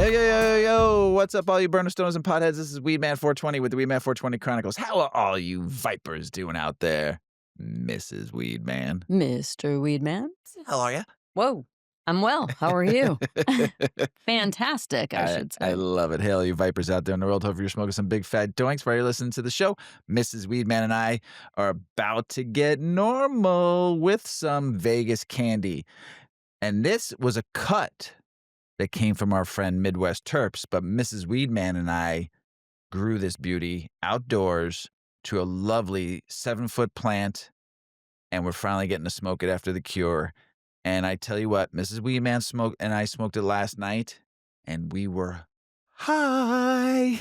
Yo. What's up, all you burner stoners and potheads? This is Weedman 420 with the Weedman 420 Chronicles. How are all you vipers doing out there, Mrs. Weedman? Mr. Weedman? How are you? Whoa, I'm well. How are you? Fantastic, I should say. I love it. Hey, all you vipers out there in the world. Hope you're smoking some big fat doinks while you're listening to the show. Mrs. Weedman and I are about to get normal with some Vegas candy. And this was a cut that came from our friend Midwest Terps, but Mrs. Weedman and I grew this beauty outdoors to a lovely 7-foot plant, and we're finally getting to smoke it after the cure. And I tell you what, Mrs. Weedman I smoked it last night, and we were high.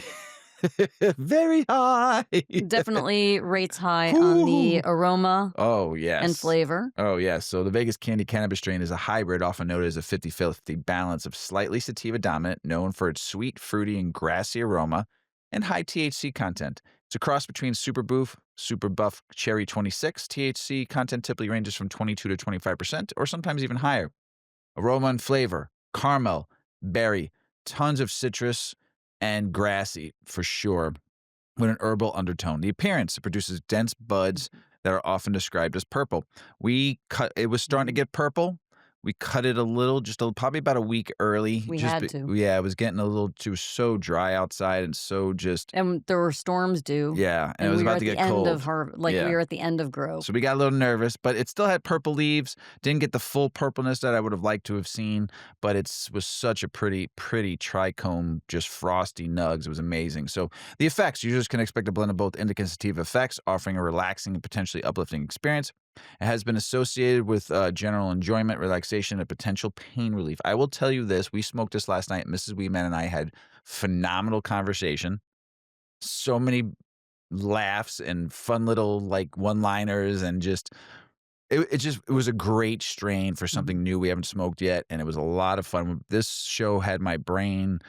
Very high. Definitely rates high on the aroma Oh, yes. and flavor. Oh, yes. So the Vegas Candy Cannabis strain is a hybrid, often noted as a 50-50 balance of slightly sativa dominant, known for its sweet, fruity, and grassy aroma, and high THC content. It's a cross between Super Buff Cherry 26. THC content typically ranges from 22 to 25%, or sometimes even higher. Aroma and flavor, caramel, berry, tons of citrus, and grassy for sure, with an herbal undertone. The appearance, it produces dense buds that are often described as purple. It was starting to get purple. We cut it probably about a week early. We had to. Yeah, it was getting a little too so dry outside and so just. And there were storms due. Yeah, and it was about to get cold. We were at the end of grow. So we got a little nervous, but it still had purple leaves. Didn't get the full purpleness that I would have liked to have seen, but it was such a pretty trichome, just frosty nugs. It was amazing. So the effects, users can expect a blend of both indica and sativa effects, offering a relaxing and potentially uplifting experience. It has been associated with general enjoyment, relaxation, and potential pain relief. I will tell you this. We smoked this last night. Mrs. Weedman and I had phenomenal conversation. So many laughs and fun little one-liners, and it was a great strain for something new we haven't smoked yet, and it was a lot of fun. This show had my brain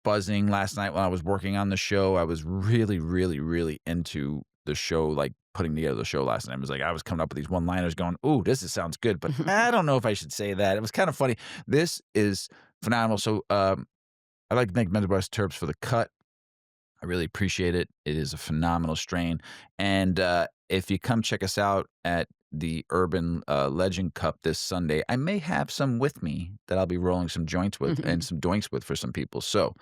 buzzing last night when I was working on the show. I was really, really, really into the show, putting together the show last night. I was coming up with these one-liners going, ooh, sounds good, but I don't know if I should say that. It was kind of funny. This is phenomenal. So I'd like to thank Midwest Terps for the cut. I really appreciate it. It is a phenomenal strain. And if you come check us out at the Urban Legend Cup this Sunday, I may have some with me that I'll be rolling some joints with and some doinks with for some people. So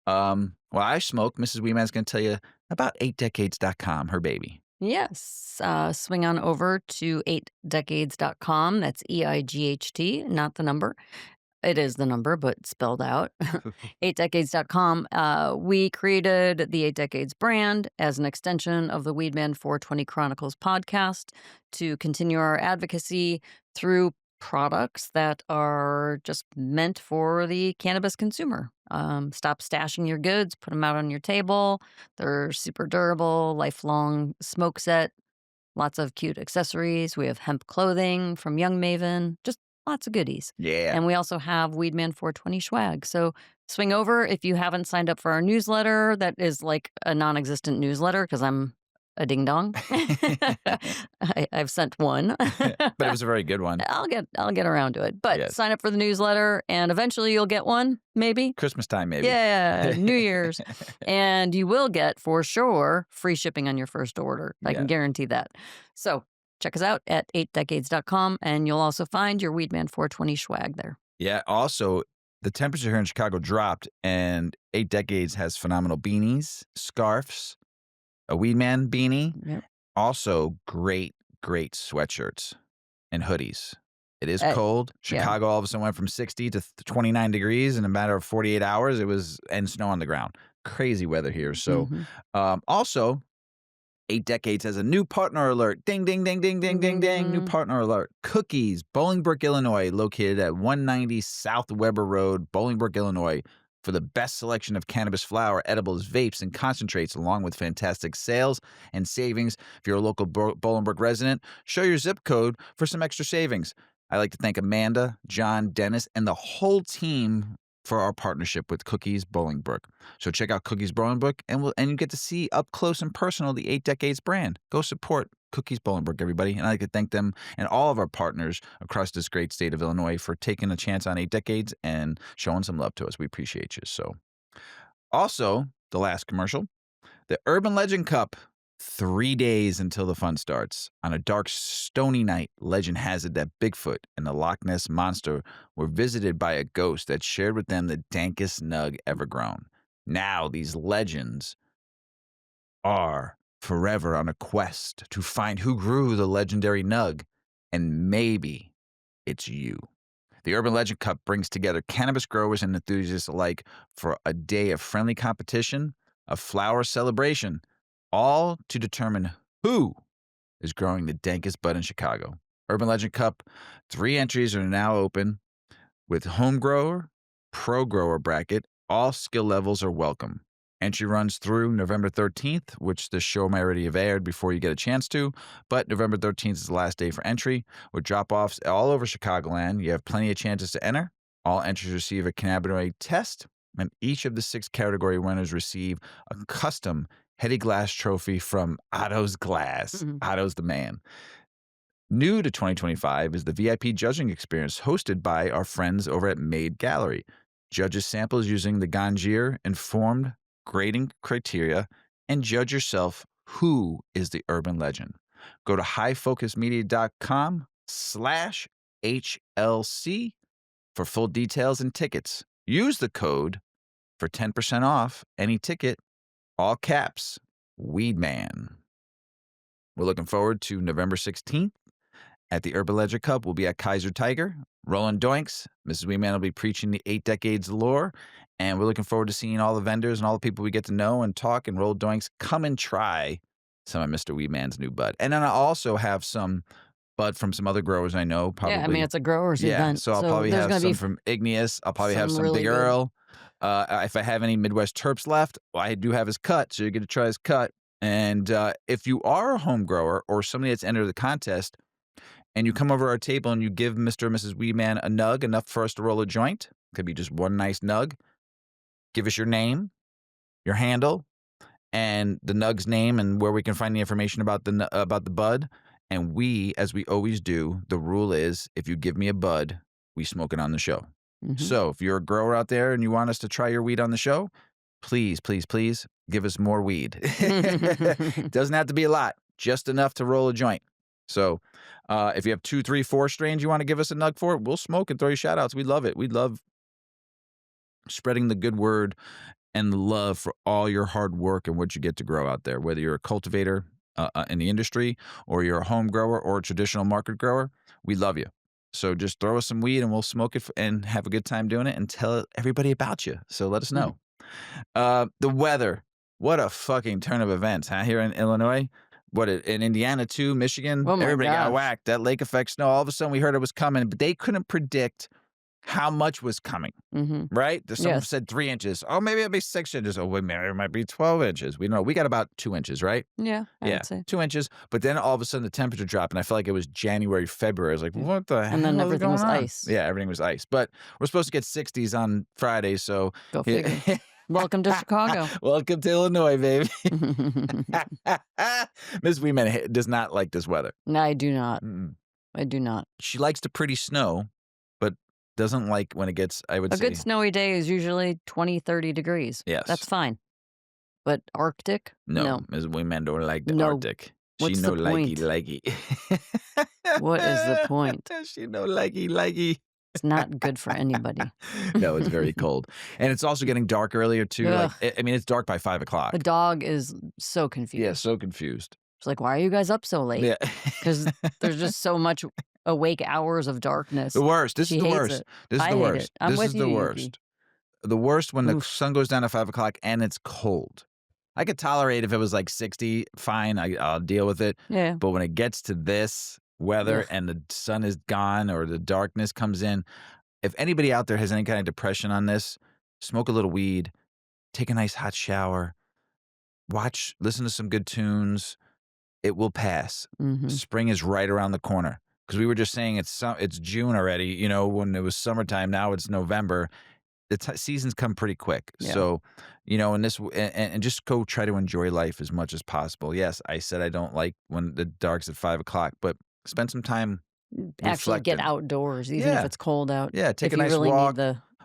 while I smoke, Mrs. Weeman's going to tell you about 8decades.com, her baby. Yes. Swing on over to 8decades.com. That's EIGHT, not the number. It is the number, but spelled out. 8decades.com. We created the 8 Decades brand as an extension of the Weedman 420 Chronicles podcast to continue our advocacy through products that are just meant for the cannabis consumer. Stop stashing your goods, put them out on your table. They're super durable, lifelong smoke set, lots of cute accessories. We have hemp clothing from Young Maven, just lots of goodies. Yeah. And we also have Weedman 420 swag. So swing over if you haven't signed up for our newsletter. That is like a non-existent newsletter because I'm a ding-dong. I've sent one. But it was a very good one. I'll get around to it. But Yes. sign up for the newsletter, and eventually you'll get one, maybe. Christmas time, maybe. Yeah, New Year's. And you will get, for sure, free shipping on your first order. I can guarantee that. So check us out at 8decades.com, and you'll also find your Weedman 420 swag there. Yeah. Also, the temperature here in Chicago dropped, and 8 Decades has phenomenal beanies, scarves, a Weedman beanie. Yep. Also, great sweatshirts and hoodies. It is cold. Chicago all of a sudden went from 60 to 29 degrees in a matter of 48 hours. And snow on the ground. Crazy weather here. So, also, 8 Decades has a new partner alert. Ding, ding, ding, ding, ding, ding, ding. New partner alert. Cookies, Bolingbrook, Illinois, located at 190 South Weber Road, Bolingbrook, Illinois, for the best selection of cannabis flower, edibles, vapes, and concentrates, along with fantastic sales and savings. If you're a local Bolingbrook resident, show your zip code for some extra savings. I'd like to thank Amanda, John, Dennis, and the whole team for our partnership with Cookies Bolingbrook. So check out Cookies Bolingbrook, and you get to see up close and personal the 8 Decades brand. Go support Cookies Bolingbrook, everybody. And I'd like to thank them and all of our partners across this great state of Illinois for taking a chance on 8 Decades and showing some love to us. We appreciate you. So also, the last commercial, the Urban Legend Cup. 3 days until the fun starts. On a dark, stony night, legend has it that Bigfoot and the Loch Ness Monster were visited by a ghost that shared with them the dankest nug ever grown. Now, these legends are forever on a quest to find who grew the legendary nug, and maybe it's you. The Urban Legend Cup brings together cannabis growers and enthusiasts alike for a day of friendly competition, a flower celebration, all to determine who is growing the dankest bud in Chicago. Urban Legend Cup, 3 entries are now open with home grower, pro grower bracket. All skill levels are welcome. Entry runs through November 13th, which the show may already have aired before you get a chance to, but November 13th is the last day for entry, with drop-offs all over Chicagoland. You have plenty of chances to enter. All entries receive a cannabinoid test, and each of the 6 category winners receive a custom Hetty Glass trophy from Otto's Glass. Otto's the man. New to 2025 is the VIP judging experience hosted by our friends over at Made Gallery. Judges samples using the Ganjier informed grading criteria and judge yourself who is the urban legend. Go to highfocusmedia.com/HLC for full details and tickets. Use the code for 10% off any ticket, all caps, Weedman. We're looking forward to November 16th at the Urban Legend Cup. We'll be at Kaiser Tiger, rolling doinks. Mrs. Weedman will be preaching the 8 Decades lore, and we're looking forward to seeing all the vendors and all the people we get to know and talk and roll doinks. Come and try some of Mr. Weedman's new bud. And then I also have some bud from some other growers I know. Probably. Yeah, I mean, it's a growers event. So I'll probably have some from Igneous. I'll probably have some really Big good. Earl. If I have any Midwest Terps left, I do have his cut, so you get to try his cut. And if you are a home grower or somebody that's entered the contest, and you come over our table and you give Mr. or Mrs. Weedman a nug, enough for us to roll a joint, could be just one nice nug, give us your name, your handle, and the nug's name and where we can find the information about the bud. And we, as we always do, the rule is if you give me a bud, we smoke it on the show. So if you're a grower out there and you want us to try your weed on the show, please, please, please give us more weed. Doesn't have to be a lot, just enough to roll a joint. So if you have 2, 3, 4 strains you want to give us a nug for, we'll smoke and throw you shout outs. We love it. We love spreading the good word and the love for all your hard work and what you get to grow out there, whether you're a cultivator in the industry or you're a home grower or a traditional market grower. We love you. So just throw us some weed and we'll smoke it and have a good time doing it and tell everybody about you. So let us know. The weather. What a fucking turn of events, huh? Here in Illinois. In Indiana too, Michigan, Oh my everybody got gosh. whacked. That lake effect snow, all of a sudden we heard it was coming, but they couldn't predict how much was coming, right? Someone Yes. said 3 inches. Oh, maybe it'll be 6 inches. Oh, wait, maybe it might be 12 inches. We don't know. We got about 2 inches, right? Yeah, I would say. 2 inches. But then all of a sudden the temperature dropped, and I felt like it was January, February. I was like, what the hell And then is everything going was on? ice. Yeah, everything was ice. But we're supposed to get 60s on Friday, so Go figure. Welcome to Chicago. welcome to Illinois, baby. Miss Weeman does not like this weather. No, I do not. I do not. She likes the pretty snow, but doesn't like when it gets, I would A say. good snowy day is usually 20, 30 degrees. Yes. That's fine. But Arctic? No. Ms. Weeman don't like the No. Arctic. What's she the no likey point? likey. What is the point? She no likey likey. It's not good for anybody. No, it's very cold. And it's also getting dark earlier too. Ugh. I mean, it's dark by 5 o'clock. The dog is so confused. Yeah, so confused. It's like, why are you guys up so late? Yeah. Because there's just so much awake hours of darkness. The worst. This She is the hates worst. it. This is I the hate worst. it. I'm This with is you, the Yuki. worst. The worst when the Oof. sun goes down at 5 o'clock and it's cold. I could tolerate if it was like 60, fine, I'll deal with it. Yeah. But when it gets to this weather Ugh. and the sun is gone or the darkness comes in, if anybody out there has any kind of depression on this, smoke a little weed, take a nice hot shower, listen to some good tunes. It will pass. Spring is right around the corner. Because we were just saying it's June already, when it was summertime. Now it's November. seasons come pretty quick. Yeah. So, and and just go try to enjoy life as much as possible. Yes, I said I don't like when the dark's at 5 o'clock, but spend some time Actually get reflecting. outdoors, even if Yeah, it's cold out, yeah. Take if a you nice really need walk,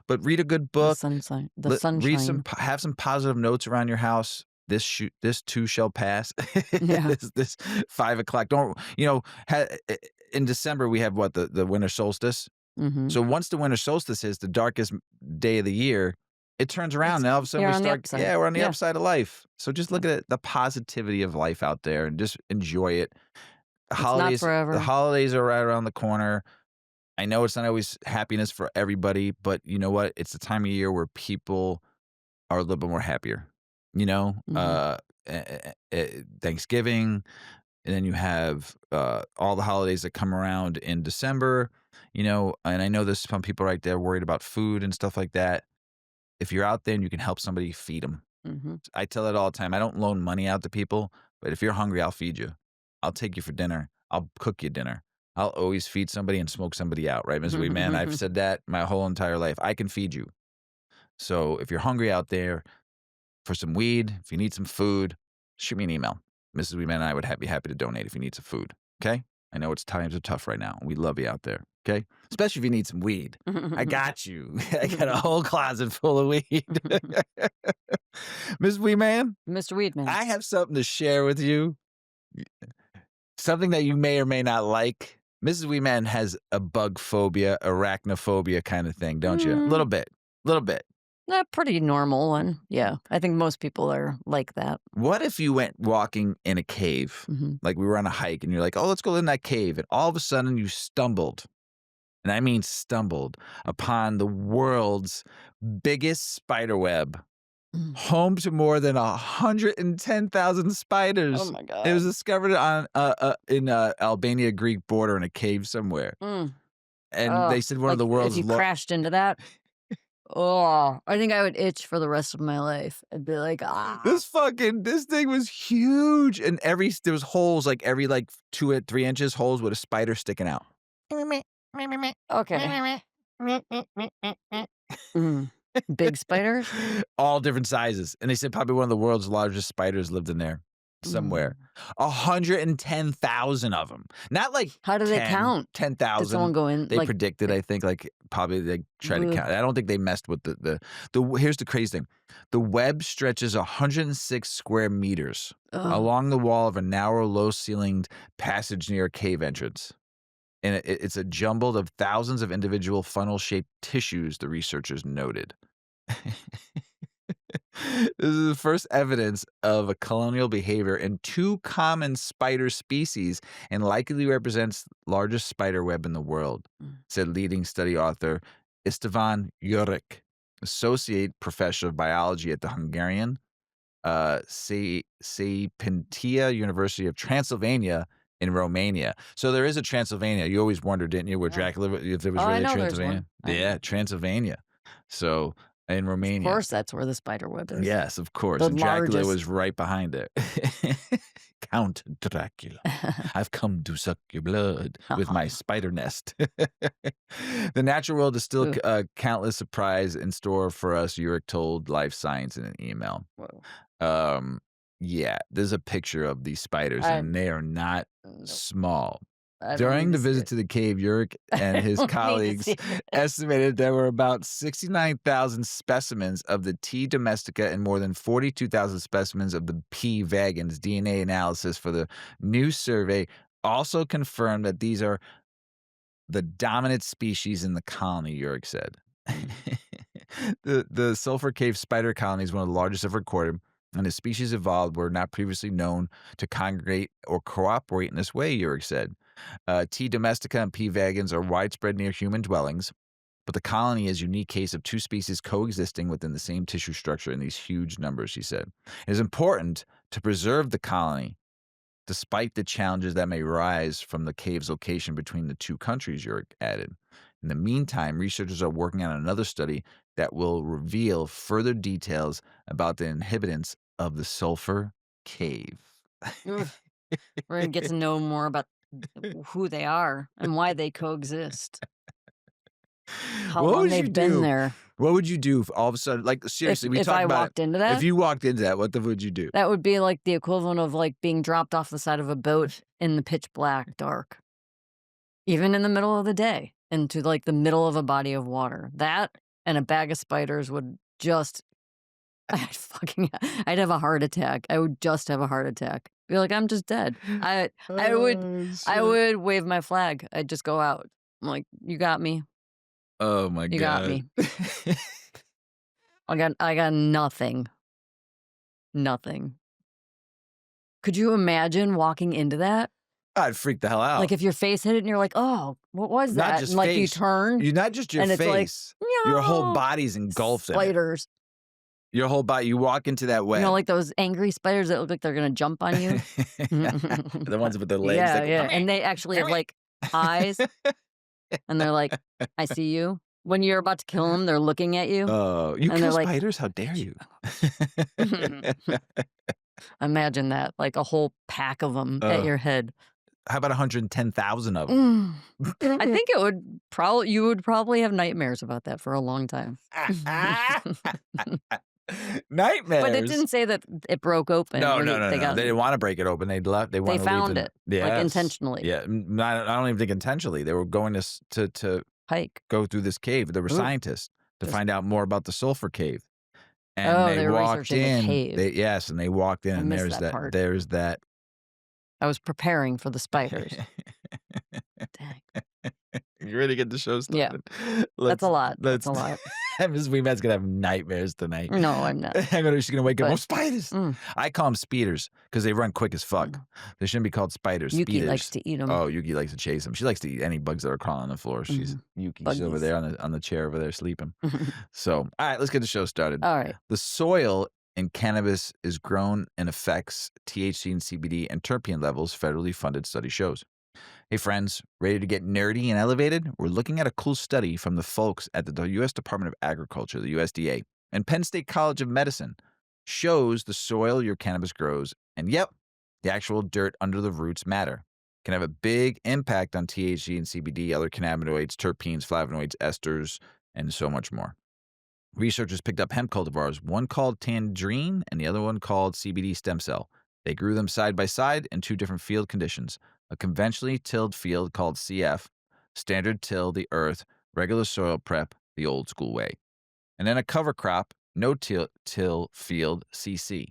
but read a good the book. the Read some, sunshine. have some positive notes around your house. This too shall pass. Yeah. This 5 o'clock. Don't in December we have what, the winter solstice. Mhm. So once the winter solstice is the darkest day of the year, it turns around It's and all of a sudden you're we on the start, upside. yeah, we're on the Yeah. upside of life. So just Yeah. look at it, the positivity of life out there and just enjoy it. It's not The forever. holidays are right around the corner. I know it's not always happiness for everybody, but you know what? It's the time of year where people are a little bit more happier. You know, Mhm. Thanksgiving, and then you have all the holidays that come around in December. And I know there's some people right there worried about food and stuff like that. If you're out there and you can help somebody, feed them. Mhm. I tell it all the time. I don't loan money out to people, but if you're hungry, I'll feed you. I'll take you for dinner. I'll cook you dinner. I'll always feed somebody and smoke somebody out, right, Ms. Man? I've said that my whole entire life. I can feed you. So if you're hungry out there for some weed, if you need some food, shoot me an email. Mrs. Weedman and I would be happy to donate if you need some food. Okay? I know times are tough right now. We love you out there. Okay? Especially if you need some weed. I got you. I got a whole closet full of weed. Mrs. Weedman, Mr. Weedman. I have something to share with you. Something that you may or may not like. Mrs. Weedman has a bug phobia, arachnophobia kind of thing, don't you? A Mm, little bit. Little bit. a pretty normal one. Yeah. I think most people are like that. What if you went walking in a cave? Mhm. Like we were on a hike and you're like, oh, let's go in that cave. And all of a sudden you stumbled, and I mean stumbled, upon the world's biggest spider web, Mm. home to more than 110,000 Oh spiders. my It was god. discovered in Albania Greek border in a cave somewhere. Mm. And Oh, they said one of like, the if world's you crashed into that, oh, I think I would itch for the rest of my life. I'd be like, "Ah." this thing was huge, and there was holes, like, every, like, 2 or 3 inches, holes with a spider sticking out. Okay. Mm. Big spiders? All different sizes, and they said probably one of the world's largest spiders lived in there somewhere. Mm. 110,000 of them. Not like How do they count? ten Did thousand. someone go in, They like, predicted, I think, like, probably they try to ugh, count. I don't think they messed with here's the crazy thing. The web stretches 106 square meters ugh, along the wall of a narrow, low-ceilinged passage near a cave entrance. And it's a jumbled of thousands of individual funnel-shaped tissues, the researchers noted. This is the first evidence of a colonial behavior in two common spider species and likely represents largest spider web in the world, mm, said leading study author Istvan Juric, associate professor of biology at the Hungarian Sapientia University of Transylvania in Romania. So there is a Transylvania. You always wondered, didn't you, where yeah. Dracula, if there Oh, was I really a know there's Transylvania? one. I Yeah, know. Transylvania. So in Of Romania. course, that's where the spider web is. Yes, of course, The and Dracula was largest. right behind it. Count Dracula, I've come to suck your blood with my spider nest. The natural world is still Ugh, countless surprise in store for us, Uric told Life Science in an email. whoa. Um, yeah, there's a picture of these spiders, I and they are not Nope, small. I don't During need the to see visit it. to the cave, Uric and I his don't need to colleagues see it. estimated there were about 69,000 specimens of the T. domestica and more than 42,000 specimens of the P. vagans. DNA analysis for the new survey also confirmed that these are the dominant species in the colony, Uric said. Mm, The sulfur cave spider colony is one of the largest ever recorded, and the species evolved were not previously known to congregate or cooperate in this way, Uric said. T. domestica and P. vagans are widespread near human dwellings, but the colony is a unique case of two species coexisting within the same tissue structure in these huge numbers, he said. It is important to preserve the colony despite the challenges that may rise from the cave's location between the two countries, Uric added. In the meantime, researchers are working on another study that will reveal further details about the inhabitants of the sulfur cave. ugh. We're gonna get to know more about who they are and why they coexist, how What long would you they've been do? there. What would you do if all of a sudden, like, seriously, we If talked I about it. walked into If that, you walked into that, what the would you do? that would be like the equivalent of like being dropped off the side of a boat in the pitch black dark, even in the middle of the day, into like the middle of a body of water. That and a bag of spiders would just I'd have a heart attack. I would just have a heart attack. Be like, I'm just dead. I would Oh, I shit. would wave my flag. I'd just go out. I'm like, you got me. Oh my You got god. me. I got nothing. Nothing. Could you imagine walking into that? I'd freak the hell Like out. if your face hit it and you're like, oh, what was Not that? And just like you face. turn You not just your and it's like, face, your whole no, body's engulfed in it. spiders. Your whole body, you walk into that You know, web. like those angry spiders that look like they're gonna jump on you. The ones with their legs that Yeah, go, yeah, "Come here, and they actually come have, like, eyes, here." and they're like, "I see you." When you're about to kill them, they're looking at you, Oh, you and they're kill like, spiders? How dare you? imagine that, like a whole pack of them at Uh, your head. how about 110,000 of Mm. I them? think you would probably have nightmares about that for a long time. But it Nightmares? didn't say that it broke open No, or no, no, they no. got They didn't wanna break it open. They they wanna leave found the it, like, yes. intentionally. Yeah, I don't even think intentionally. They were going to Hike. go through this cave. There were Ooh, scientists to just find out more about the sulfur cave, and oh, they they were walked researching the in. cave. They walked in, I and missed that part. there's that I was preparing for the spiders. Dang. You ready to get the show Yeah, started? that's a lot, that's Let's a lot. Mrs. Wee-Man's gonna have nightmares tonight. No, I'm not, She's gonna wake up, "Oh, but spiders!" mm, I call them speeders because they run quick as fuck. mm. They shouldn't be called spiders, Yuki likes speeders. to eat them. Oh, Yuki likes to chase them. She likes to eat any bugs that are crawling on the floor. She's Mhm. Yuki. She's over Buggies. there on the chair over there sleeping. So, all right, let's get the show started. Alright. The soil in cannabis is grown and affects THC and CBD and terpene levels, federally funded study shows. Hey, friends, ready to get nerdy and elevated? We're looking at a cool study from the folks at the U.S. Department of Agriculture, the USDA, and Penn State College of Medicine. Shows the soil your cannabis grows, and yep, the actual dirt under the roots matter. Can have a big impact on THC and CBD, other cannabinoids, terpenes, flavonoids, esters, and so much more. Researchers picked up hemp cultivars, one called Tangerine and the other one called CBD stem cell. They grew them side by side in two different field conditions: a conventionally tilled field called CF, standard till the earth, regular soil prep, the old school way, and then a cover crop, no till field CC,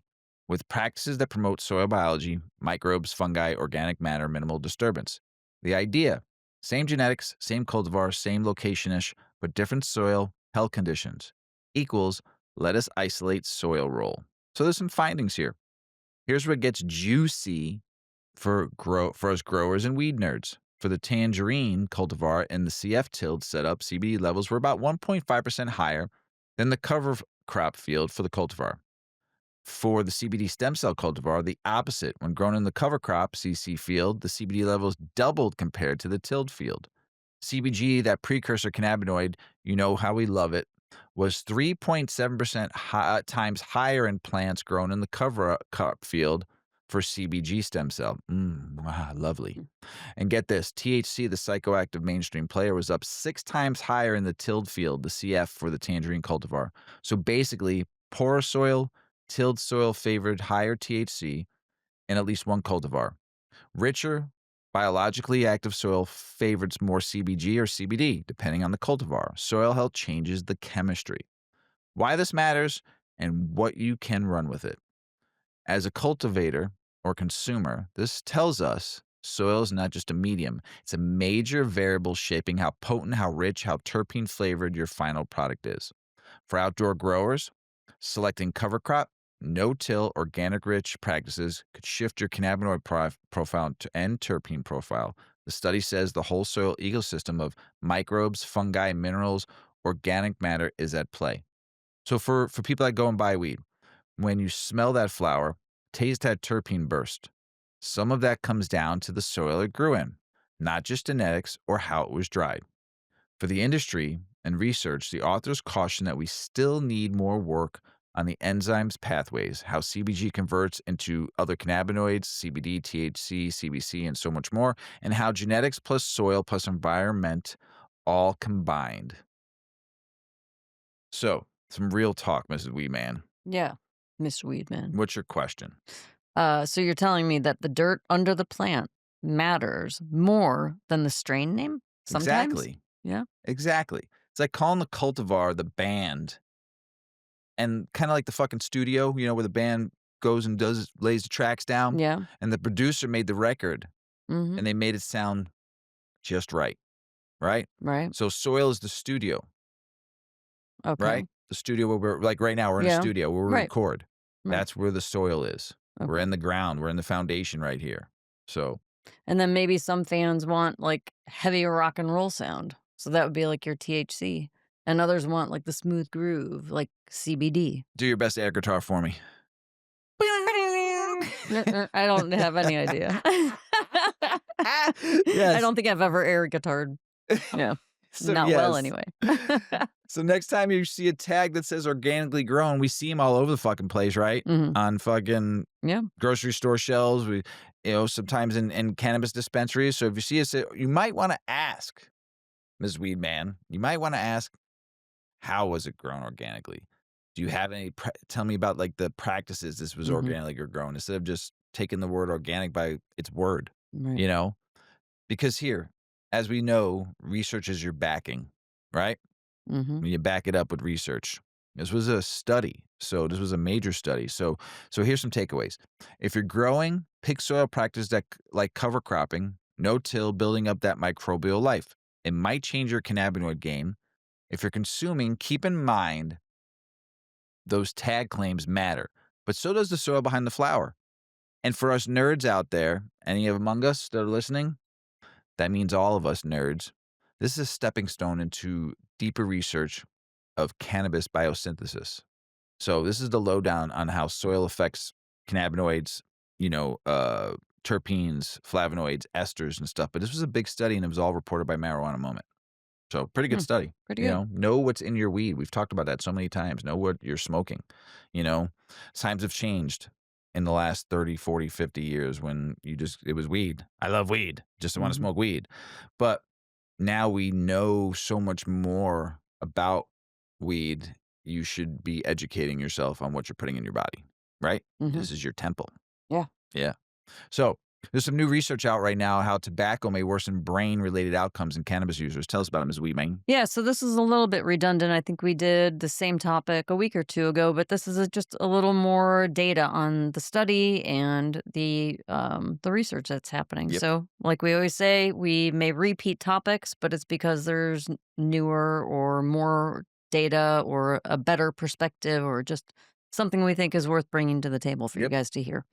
with practices that promote soil biology, microbes, fungi, organic matter, minimal disturbance. The idea: same genetics, same cultivar, same location-ish, but different soil health conditions equals let us isolate soil role. So there's some findings here. Here's where it gets juicy for us growers and weed nerds. For the tangerine cultivar in the CF tilled setup, CBD levels were about 1.5% higher than the cover crop field for the cultivar. For the CBD stem cell cultivar, the opposite. When grown in the cover crop CC field, the CBD levels doubled compared to the tilled field. CBG, that precursor cannabinoid, you know how we love it, was 3.7% times higher in plants grown in the cover crop field for CBG stem cell. Wow, lovely. And get this, THC, the psychoactive mainstream player, was up 6 times higher in the tilled field, the CF for the tangerine cultivar. So basically, poorer soil, tilled soil favored higher THC in at least one cultivar. Richer, biologically active soil favors more CBG or CBD, depending on the cultivar. Soil health changes the chemistry. Why this matters and what you can run with it. As a cultivator or consumer, this tells us soil is not just a medium, it's a major variable shaping how potent, how rich, how terpene flavored your final product is. For outdoor growers, selecting cover crop, no-till, organic-rich practices could shift your cannabinoid profile and terpene profile. The study says the whole soil ecosystem of microbes, fungi, minerals, organic matter is at play. So for people that go and buy weed, when you smell that flower, taste that terpene burst. Some of that comes down to the soil it grew in, not just genetics or how it was dried. For the industry and research, the authors caution that we still need more work on the enzymes pathways, how CBG converts into other cannabinoids, CBD, THC, CBC, and so much more, and how genetics plus soil plus environment all combined. So, some real talk, Mrs. Weedman. Yeah. Miss Weedman. What's your question? So you're telling me that the dirt under the plant matters more than the strain name sometimes? Exactly. Yeah. Exactly. It's like calling the cultivar the band and kinda like the fucking studio, where the band goes and lays the tracks down, Yeah. and the producer made the record, Mhm. and they made it sound just right, right? Right. So soil is the studio, right? Okay. The studio where we're like, right now, we're in a Yeah. studio where we Right. record. Right. That's where the soil is. We're Okay. in the ground, we're in the foundation right here. So, And then maybe some fans want like heavy rock and roll sound. So that would be like your THC. And others want like the smooth groove, like CBD. do your best air guitar for me. I don't have any idea. I Yes. don't think I've ever air guitared. Yeah. So, Not well yes. anyway. So next time you see a tag that says organically grown, we see them all over the fucking place, right? Mhm. On fucking Yeah. grocery store shelves. Sometimes in cannabis dispensaries. So if you see us, you might want to ask, Ms. Weedman, you might want to ask, how was it grown organically? Do you have any, tell me about like the practices this was Mhm. organically grown instead of just taking the word organic by its word, Right. you know? Because here, as we know, research is your backing, right? Mhm. When you back it up with research. This was a study. So this was a major study. So here's some takeaways. If you're growing, pick soil practice that like cover cropping, no-till, building up that microbial life. It might change your cannabinoid game. If you're consuming, keep in mind those tag claims matter, but so does the soil behind the flower. And for us nerds out there, any of among us that are listening, that means all of us nerds. This is a stepping stone into deeper research of cannabis biosynthesis. So this is the lowdown on how soil affects cannabinoids, terpenes, flavonoids, esters, and stuff. But this was a big study, and it was all reported by Marijuana Moment. So pretty good Hmm. study. Pretty good. Know what's in your weed. We've talked about that so many times. Know what you're smoking. You know, times have changed in the last 30, 40, 50 years when it was weed. I love weed. Just want to Mhm. smoke weed. But now we know so much more about weed. You should be educating yourself on what you're putting in your body, right? Mhm. This is your temple. Yeah. Yeah. So there's some new research out right now how tobacco may worsen brain-related outcomes in cannabis users. Tell us about it, Ms. Weeming. Yeah, so this is a little bit redundant. I think we did the same topic a week or two ago, but this is just a little more data on the study and the research that's happening. Yep. So, like we always say, we may repeat topics, but it's because there's newer or more data or a better perspective or just something we think is worth bringing to the table for you Yep. guys to hear.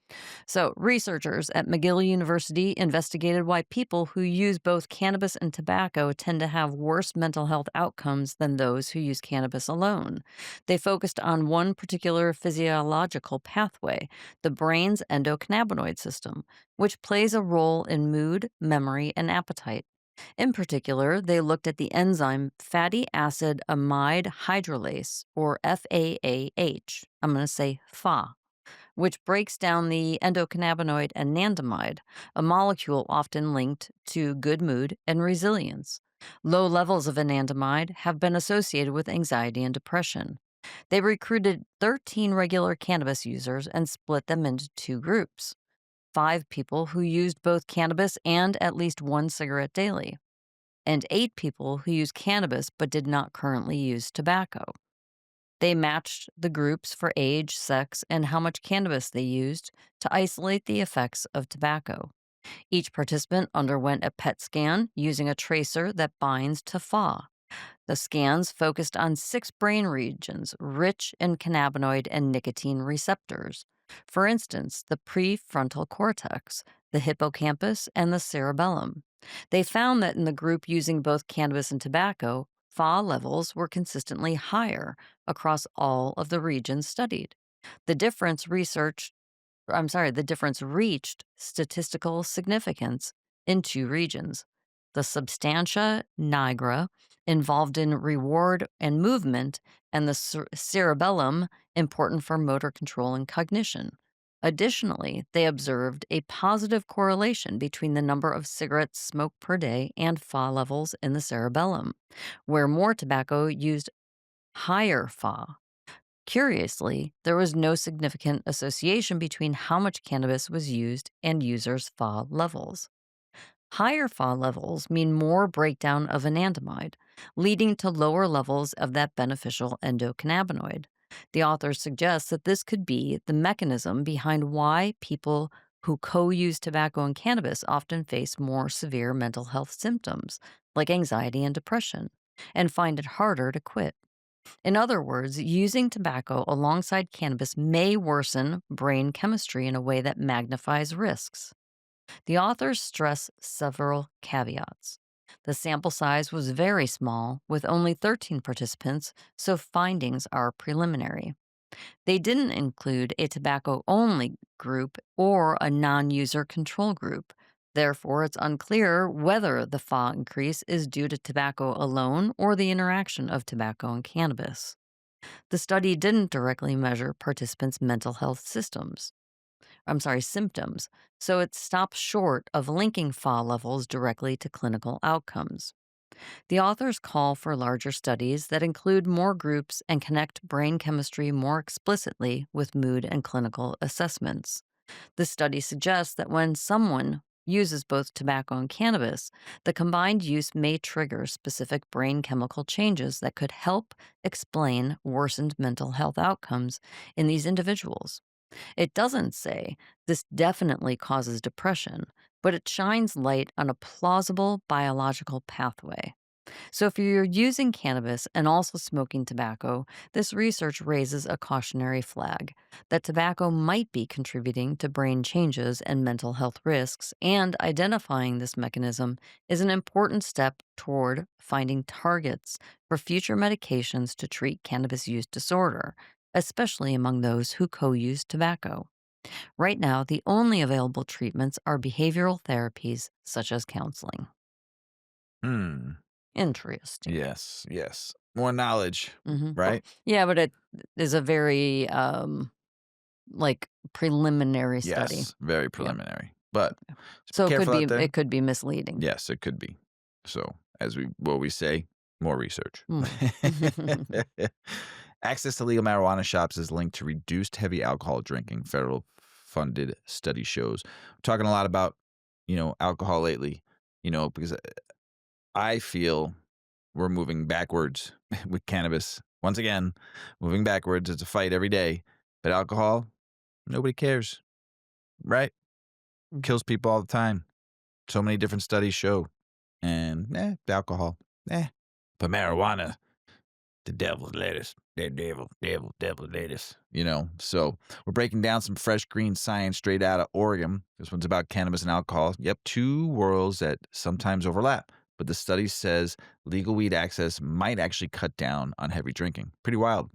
So, researchers at McGill University investigated why people who use both cannabis and tobacco tend to have worse mental health outcomes than those who use cannabis alone. They focused on one particular physiological pathway, the brain's endocannabinoid system, which plays a role in mood, memory, and appetite. In particular, they looked at the enzyme fatty acid amide hydrolase, or FAAH. I'm going to say FA, which breaks down the endocannabinoid anandamide, a molecule often linked to good mood and resilience. Low levels of anandamide have been associated with anxiety and depression. They recruited 13 regular cannabis users and split them into two groups: five people who used both cannabis and at least one cigarette daily, and eight people who used cannabis but did not currently use tobacco. They matched the groups for age, sex, and how much cannabis they used to isolate the effects of tobacco. Each participant underwent a PET scan using a tracer that binds to FA. The scans focused on six brain regions rich in cannabinoid and nicotine receptors. For instance, the prefrontal cortex, the hippocampus, and the cerebellum. They found that in the group using both cannabis and tobacco, FA levels were consistently higher across all of the regions studied. The difference research the difference reached statistical significance in two regions: the substantia nigra, involved in reward and movement, and the cerebellum, important for motor control and cognition. Additionally, they observed a positive correlation between the number of cigarettes smoked per day and FA levels in the cerebellum, where more tobacco used higher Fa. Curiously, there was no significant association between how much cannabis was used and users' Fa levels. Higher Fa levels mean more breakdown of anandamide, leading to lower levels of that beneficial endocannabinoid. The authors suggest that this could be the mechanism behind why people who co use tobacco and cannabis often face more severe mental health symptoms, like anxiety and depression, and find it harder to quit. In other words, using tobacco alongside cannabis may worsen brain chemistry in a way that magnifies risks. The authors stress several caveats. The sample size was very small, with only 13 participants, so findings are preliminary. They didn't include a tobacco only group or a non user control group. Therefore, it's unclear whether the Fa increase is due to tobacco alone or the interaction of tobacco and cannabis. The study didn't directly measure participants' mental health symptoms, so it stops short of linking Fa levels directly to clinical outcomes. The authors call for larger studies that include more groups and connect brain chemistry more explicitly with mood and clinical assessments. The study suggests that when someone uses both tobacco and cannabis, the combined use may trigger specific brain chemical changes that could help explain worsened mental health outcomes in these individuals. It doesn't say this definitely causes depression, but it shines light on a plausible biological pathway. So, if you're using cannabis and also smoking tobacco, this research raises a cautionary flag that tobacco might be contributing to brain changes and mental health risks, and identifying this mechanism is an important step toward finding targets for future medications to treat cannabis use disorder, especially among those who co use tobacco. Right now, the only available treatments are behavioral therapies such as counseling. Hmm. Interesting. Yes, yes. More knowledge, Mhm. right? Yeah, but it is a very, like, preliminary study. Yes, very Yeah. preliminary. But just be So careful out there. it could be misleading. Yes, it could be. So, as we say, more research. Mm. Access to legal marijuana shops is linked to reduced heavy alcohol drinking, federal funded study shows. We're talking a lot about, alcohol lately, because I feel we're moving backwards with cannabis. Once again, moving backwards. It's a fight every day. But alcohol, nobody cares, right? Mhm. Kills people all the time. So many different studies show. And alcohol, eh. But marijuana, the devil's lettuce. The devil lettuce. So we're breaking down some fresh green science straight out of Oregon. This one's about cannabis and alcohol. Yep, two worlds that sometimes overlap. But the study says legal weed access might actually cut down on heavy drinking. Pretty wild.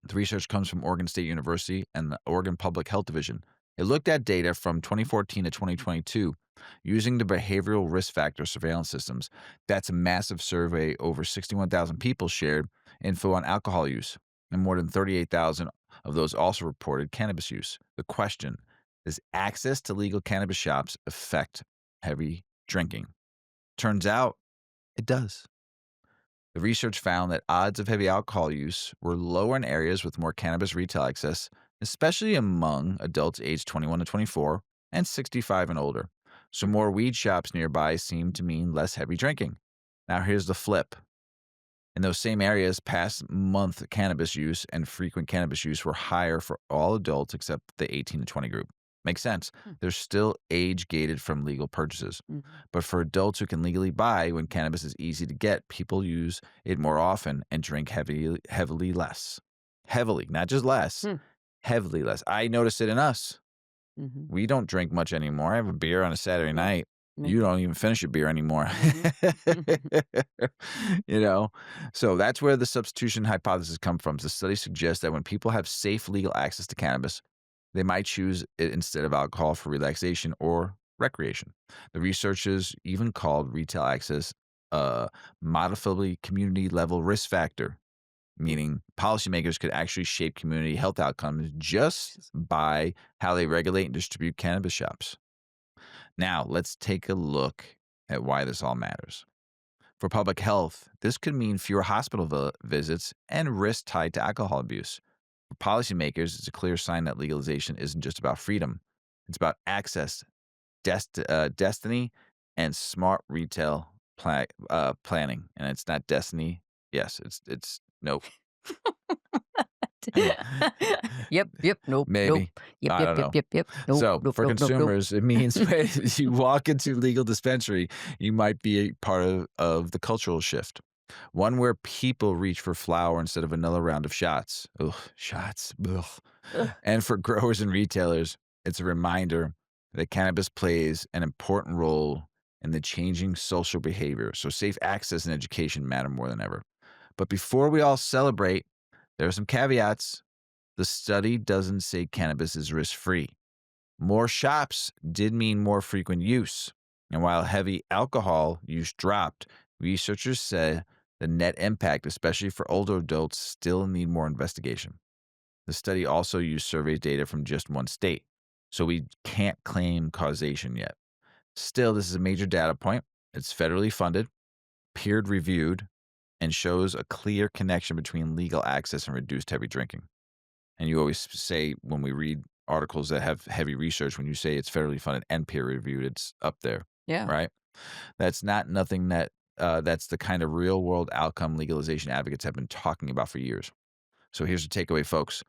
The research comes from Oregon State University and the Oregon Public Health Division. It looked at data from 2014 to 2022 using the behavioral risk factor surveillance systems. That's a massive survey. Over 61,000 people shared info on alcohol use, and more than 38,000 of those also reported cannabis use. The question: does access to legal cannabis shops affect heavy drinking? Turns out it does. The research found that odds of heavy alcohol use were lower in areas with more cannabis retail access, especially among adults aged 21 to 24 and 65 and older. So, more weed shops nearby seemed to mean less heavy drinking. Now, here's the flip. In those same areas, past month cannabis use and frequent cannabis use were higher for all adults except the 18 to 20 group. Makes sense. Hmm. They're still age gated from legal purchases. Mhm. But for adults who can legally buy when cannabis is easy to get, people use it more often and drink heavily less. Heavily, not just less, Hmm. heavily less. I notice it in us. Mhm. We don't drink much anymore. I have a beer on a Saturday Yeah, night. me You too. don't even finish your beer anymore. Mhm. you know? So that's where the substitution hypothesis comes from. The study suggests that when people have safe legal access to cannabis, they might choose it instead of alcohol for relaxation or recreation. The researchers even called retail access a modifiably community level risk factor, Hmm. meaning policymakers could actually shape community health outcomes just Jeez. by how they regulate and distribute cannabis shops. Now, let's take a look at why this all matters. For public health, this could mean fewer hospital visits and risk tied to alcohol abuse. For policymakers, it's a clear sign that legalization isn't just about freedom, it's about access, destiny, and smart retail planning. And it's not destiny. Yes, it's nope. Yep, nope, nope. Maybe. Yep, I yep, don't yep, know. yep, yep. Nope, So, nope, for nope, nope, nope. consumers, it means when you walk into a legal dispensary, you might be a part of the cultural shift. One where people reach for flower instead of another round of shots. Ugh, shots. Ugh. Ugh. And for growers and retailers, it's a reminder that cannabis plays an important role in the changing social behavior. So, safe access and education matter more than ever. But before we all celebrate, there are some caveats. The study doesn't say cannabis is risk free. More shops did mean more frequent use. And while heavy alcohol use dropped, researchers say the net impact, especially for older adults, still need more investigation. The study also used survey data from just one state, so we can't claim causation yet. Still, this is a major data point. It's federally funded, peer reviewed, and shows a clear connection between legal access and reduced heavy drinking. And you always say when we read articles that have heavy research, when you say it's federally funded and peer reviewed, it's up there, Yeah. right? That's not nothing that's the kind of real world outcome legalization advocates have been talking about for years. So here's the takeaway, folks.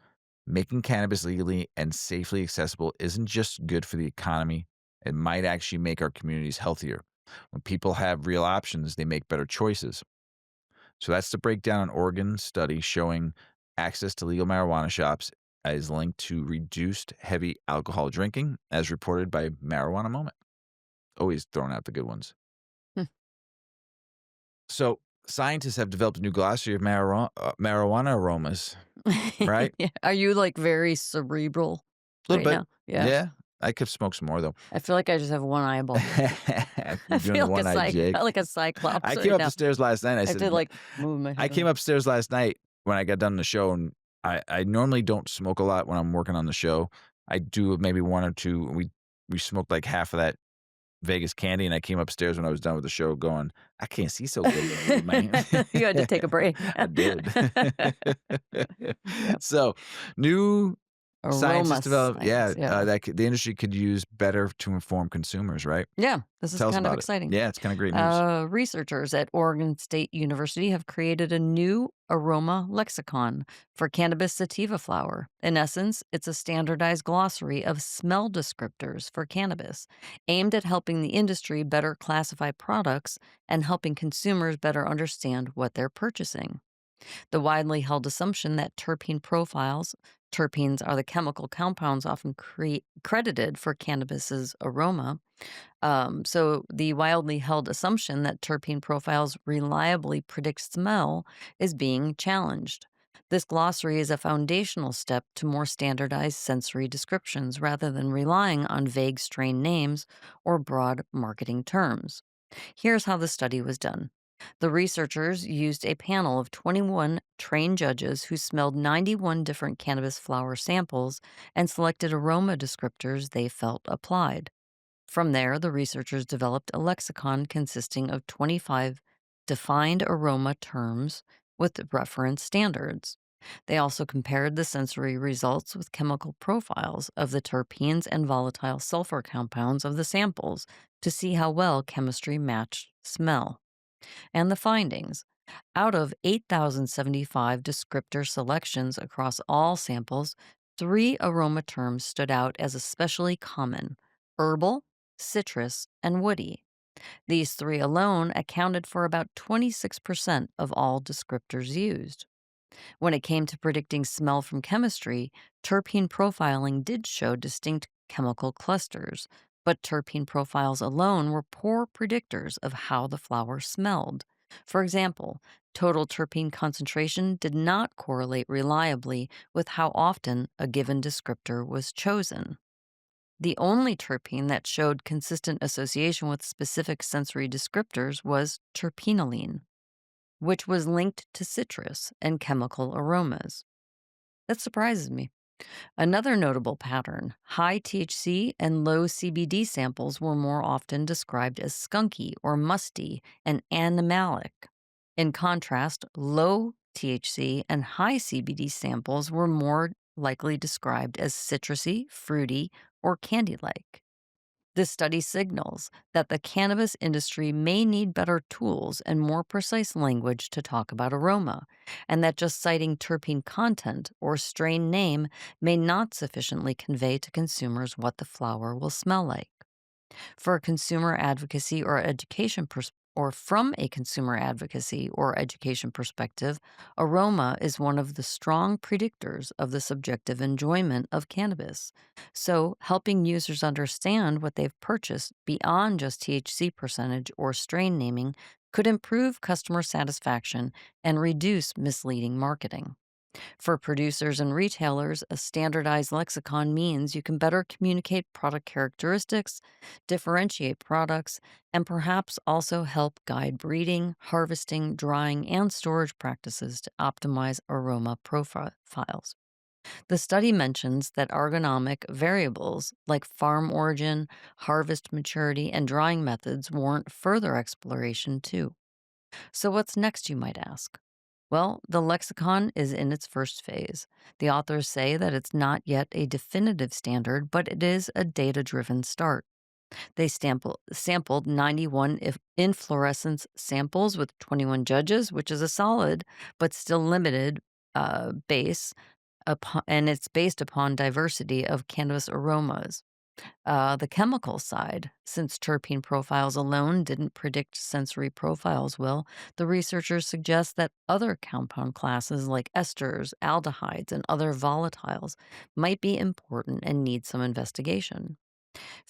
Making cannabis legally and safely accessible isn't just good for the economy. It might actually make our communities healthier. When people have real options, they make better choices. So that's the breakdown on Oregon study showing access to legal marijuana shops is linked to reduced heavy alcohol drinking, as reported by Marijuana Moment. Always throwing out the good ones. Hmm. So scientists have developed a new glossary of marijuana aromas, right? Yeah. Are you, like, very cerebral A little right bit. now? Yeah. Yeah. I could smoke some more though. I feel like I just have one eyeball. I You're doing the feel one eye jig. like a cyclops I came right up the now. stairs last night. I I have said, to, like, move my I head came around. upstairs last night when I got done the show, and I normally don't smoke a lot when I'm working on the show. I do maybe one or two. We smoked like half of that Vegas candy, and I came upstairs when I was done with the show, going, I can't see so good, lately, man. You had to take a break. I did. Yep. So, new scientists Aroma develop, science, yeah. the industry could use better to inform consumers, right? Yeah, this is Tell us kind of about it. exciting. Yeah, it's kind of great news. Researchers at Oregon State University have created a new aroma lexicon for cannabis sativa flower. In essence, it's a standardized glossary of smell descriptors for cannabis, aimed at helping the industry better classify products and helping consumers better understand what they're purchasing. The widely held assumption that terpenes are the chemical compounds often credited for cannabis's aroma, so the wildly held assumption that terpene profiles reliably predict smell is being challenged. This glossary is a foundational step to more standardized sensory descriptions rather than relying on vague strain names or broad marketing terms. Here's how the study was done. The researchers used a panel of 21 trained judges who smelled 91 different cannabis flower samples and selected aroma descriptors they felt applied. From there, the researchers developed a lexicon consisting of 25 defined aroma terms with reference standards. They also compared the sensory results with chemical profiles of the terpenes and volatile sulfur compounds of the samples to see how well chemistry matched smell. And the findings: out of 8,075 descriptor selections across all samples, three aroma terms stood out as especially common: herbal, citrus, and woody. These three alone accounted for about 26% of all descriptors used. When it came to predicting smell from chemistry, terpene profiling did show distinct chemical clusters, but terpene profiles alone were poor predictors of how the flower smelled. For example, total terpene concentration did not correlate reliably with how often a given descriptor was chosen. The only terpene that showed consistent association with specific sensory descriptors was terpenoline, which was linked to citrus and chemical aromas. That surprises me. Another notable pattern: high THC and low CBD samples were more often described as skunky or musty and animalic. In contrast, low THC and high CBD samples were more likely described as citrusy, fruity, or candy like. This study signals that the cannabis industry may need better tools and more precise language to talk about aroma, and that just citing terpene content or strain name may not sufficiently convey to consumers what the flower will smell like. For a consumer advocacy or education or from a consumer advocacy or education perspective, aroma is one of the strong predictors of the subjective enjoyment of cannabis. So, helping users understand what they've purchased beyond just THC percentage or strain naming could improve customer satisfaction and reduce misleading marketing. For producers and retailers, a standardized lexicon means you can better communicate product characteristics, differentiate products, and perhaps also help guide breeding, harvesting, drying, and storage practices to optimize aroma profiles. The study mentions that ergonomic variables like farm origin, harvest maturity, and drying methods warrant further exploration too. So, what's next, you might ask? Well, the lexicon is in its first phase. The authors say that it's not yet a definitive standard, but it is a data driven start. They sampled 91 inflorescence samples with 21 judges, which is a solid but still limited base, and it's based upon diversity of cannabis aromas. The chemical side, since terpene profiles alone didn't predict sensory profiles well, the researchers suggest that other compound classes like esters, aldehydes, and other volatiles might be important and need some investigation.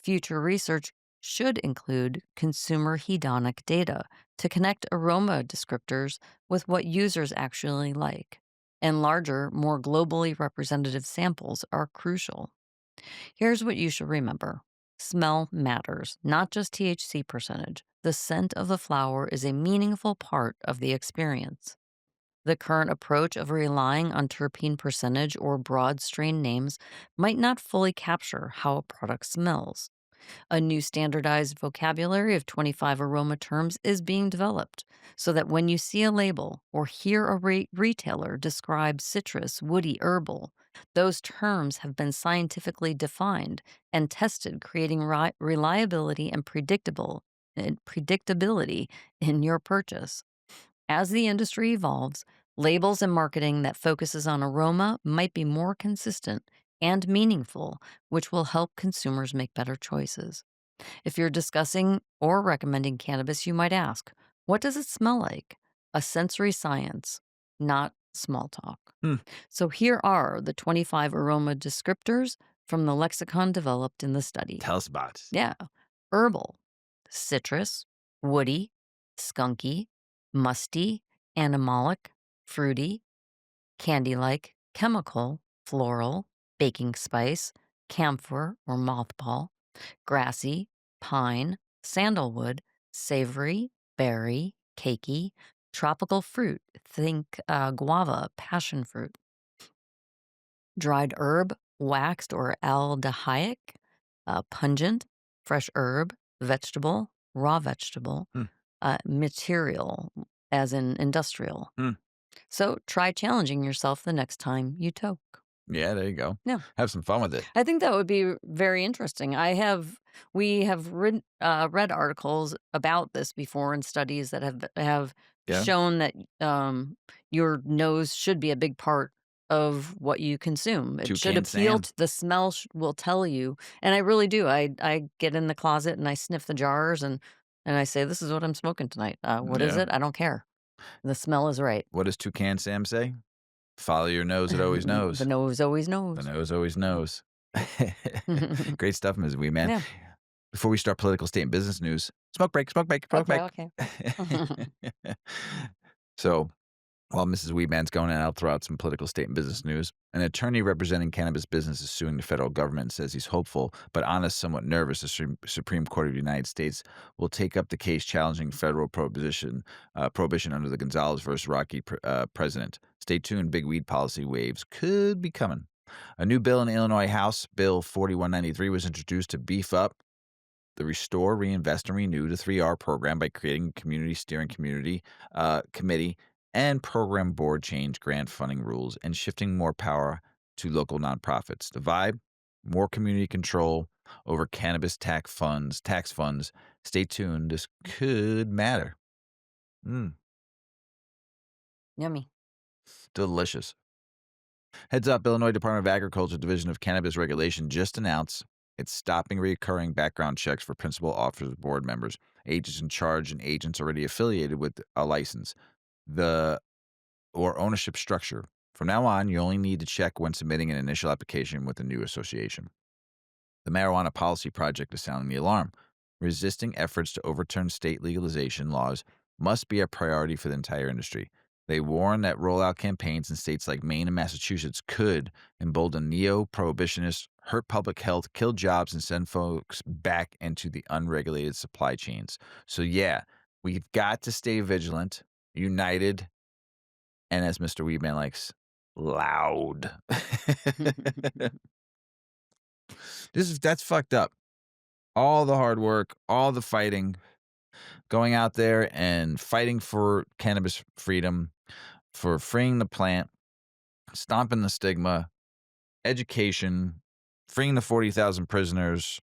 Future research should include consumer hedonic data to connect aroma descriptors with what users actually like. And larger, more globally representative samples are crucial. Here's what you should remember: smell matters, not just THC percentage. The scent of the flower is a meaningful part of the experience. The current approach of relying on terpene percentage or broad strain names might not fully capture how a product smells. A new standardized vocabulary of 25 aroma terms is being developed so that when you see a label or hear a retailer describe citrus, woody, herbal, those terms have been scientifically defined and tested, creating reliability and predictability in your purchase. As the industry evolves, labels and marketing that focuses on aroma might be more consistent and meaningful, which will help consumers make better choices. If you're discussing or recommending cannabis, you might ask, what does it smell like? A sensory science, not small talk. Hmm. So here are the 25 aroma descriptors from the lexicon developed in the study. Tell us about it. Yeah. Herbal: citrus, woody, skunky, musty, animalic, fruity, candy like, chemical, floral, baking spice, camphor or mothball, grassy, pine, sandalwood, savory, berry, cakey, tropical fruit, think guava, passion fruit, dried herb, waxed or aldehydic, pungent, fresh herb, vegetable, raw vegetable, Hmm. material, as in industrial. Hmm. So try challenging yourself the next time you toke. Yeah, there you go. Yeah. Have some fun with it. I think that would be very interesting. We have read articles about this before and studies that have Yeah. shown that your nose should be a big part of what you consume. It should Toucan appeal Sam. to the smell will tell you, and I really do. I get in the closet and I sniff the jars and I say, "This is what I'm smoking tonight. What is Yeah. it? I don't care. The smell is right." What does Toucan Sam say? Follow your nose, it always The knows. nose always The knows. nose always knows. Great stuff, Ms. Wee Man. Yeah. Before we start political, state, and business news, smoke break, smoke break, smoke Okay. break. Okay. So, while Mrs. Weedman's going in, I'll throw out some political, state, and business news. An attorney representing cannabis business is suing the federal government and says he's hopeful, but honest, somewhat nervous, the Supreme Court of the United States will take up the case challenging federal prohibition under the Gonzalez versus Rocky precedent. Stay tuned, big weed policy waves could be coming. A new bill in Illinois House Bill 4193 was introduced to beef up the Restore, Reinvest, and Renew the 3R program by creating a community steering committee and program board change grant funding rules and shifting more power to local nonprofits. The vibe, more community control over cannabis tax funds. Stay tuned. This could matter. Mm, Yummy. delicious. Heads up, Illinois Department of Agriculture Division of Cannabis Regulation just announced it's stopping recurring background checks for principal officers, board members, agents in charge, and agents already affiliated with a license, the or ownership structure. From now on, you only need to check when submitting an initial application with a new association. The Marijuana Policy Project is sounding the alarm. Resisting efforts to overturn state legalization laws must be a priority for the entire industry. They warn that rollout campaigns in states like Maine and Massachusetts could embolden neo prohibitionists, hurt public health, kill jobs, and send folks back into the unregulated supply chains. So, yeah, we've got to stay vigilant, united, and as Mr. Weedman likes, loud. That's fucked up. All the hard work, all the fighting, going out there and fighting for cannabis freedom, for freeing the plant, stomping the stigma, education, freeing the 40,000 prisoners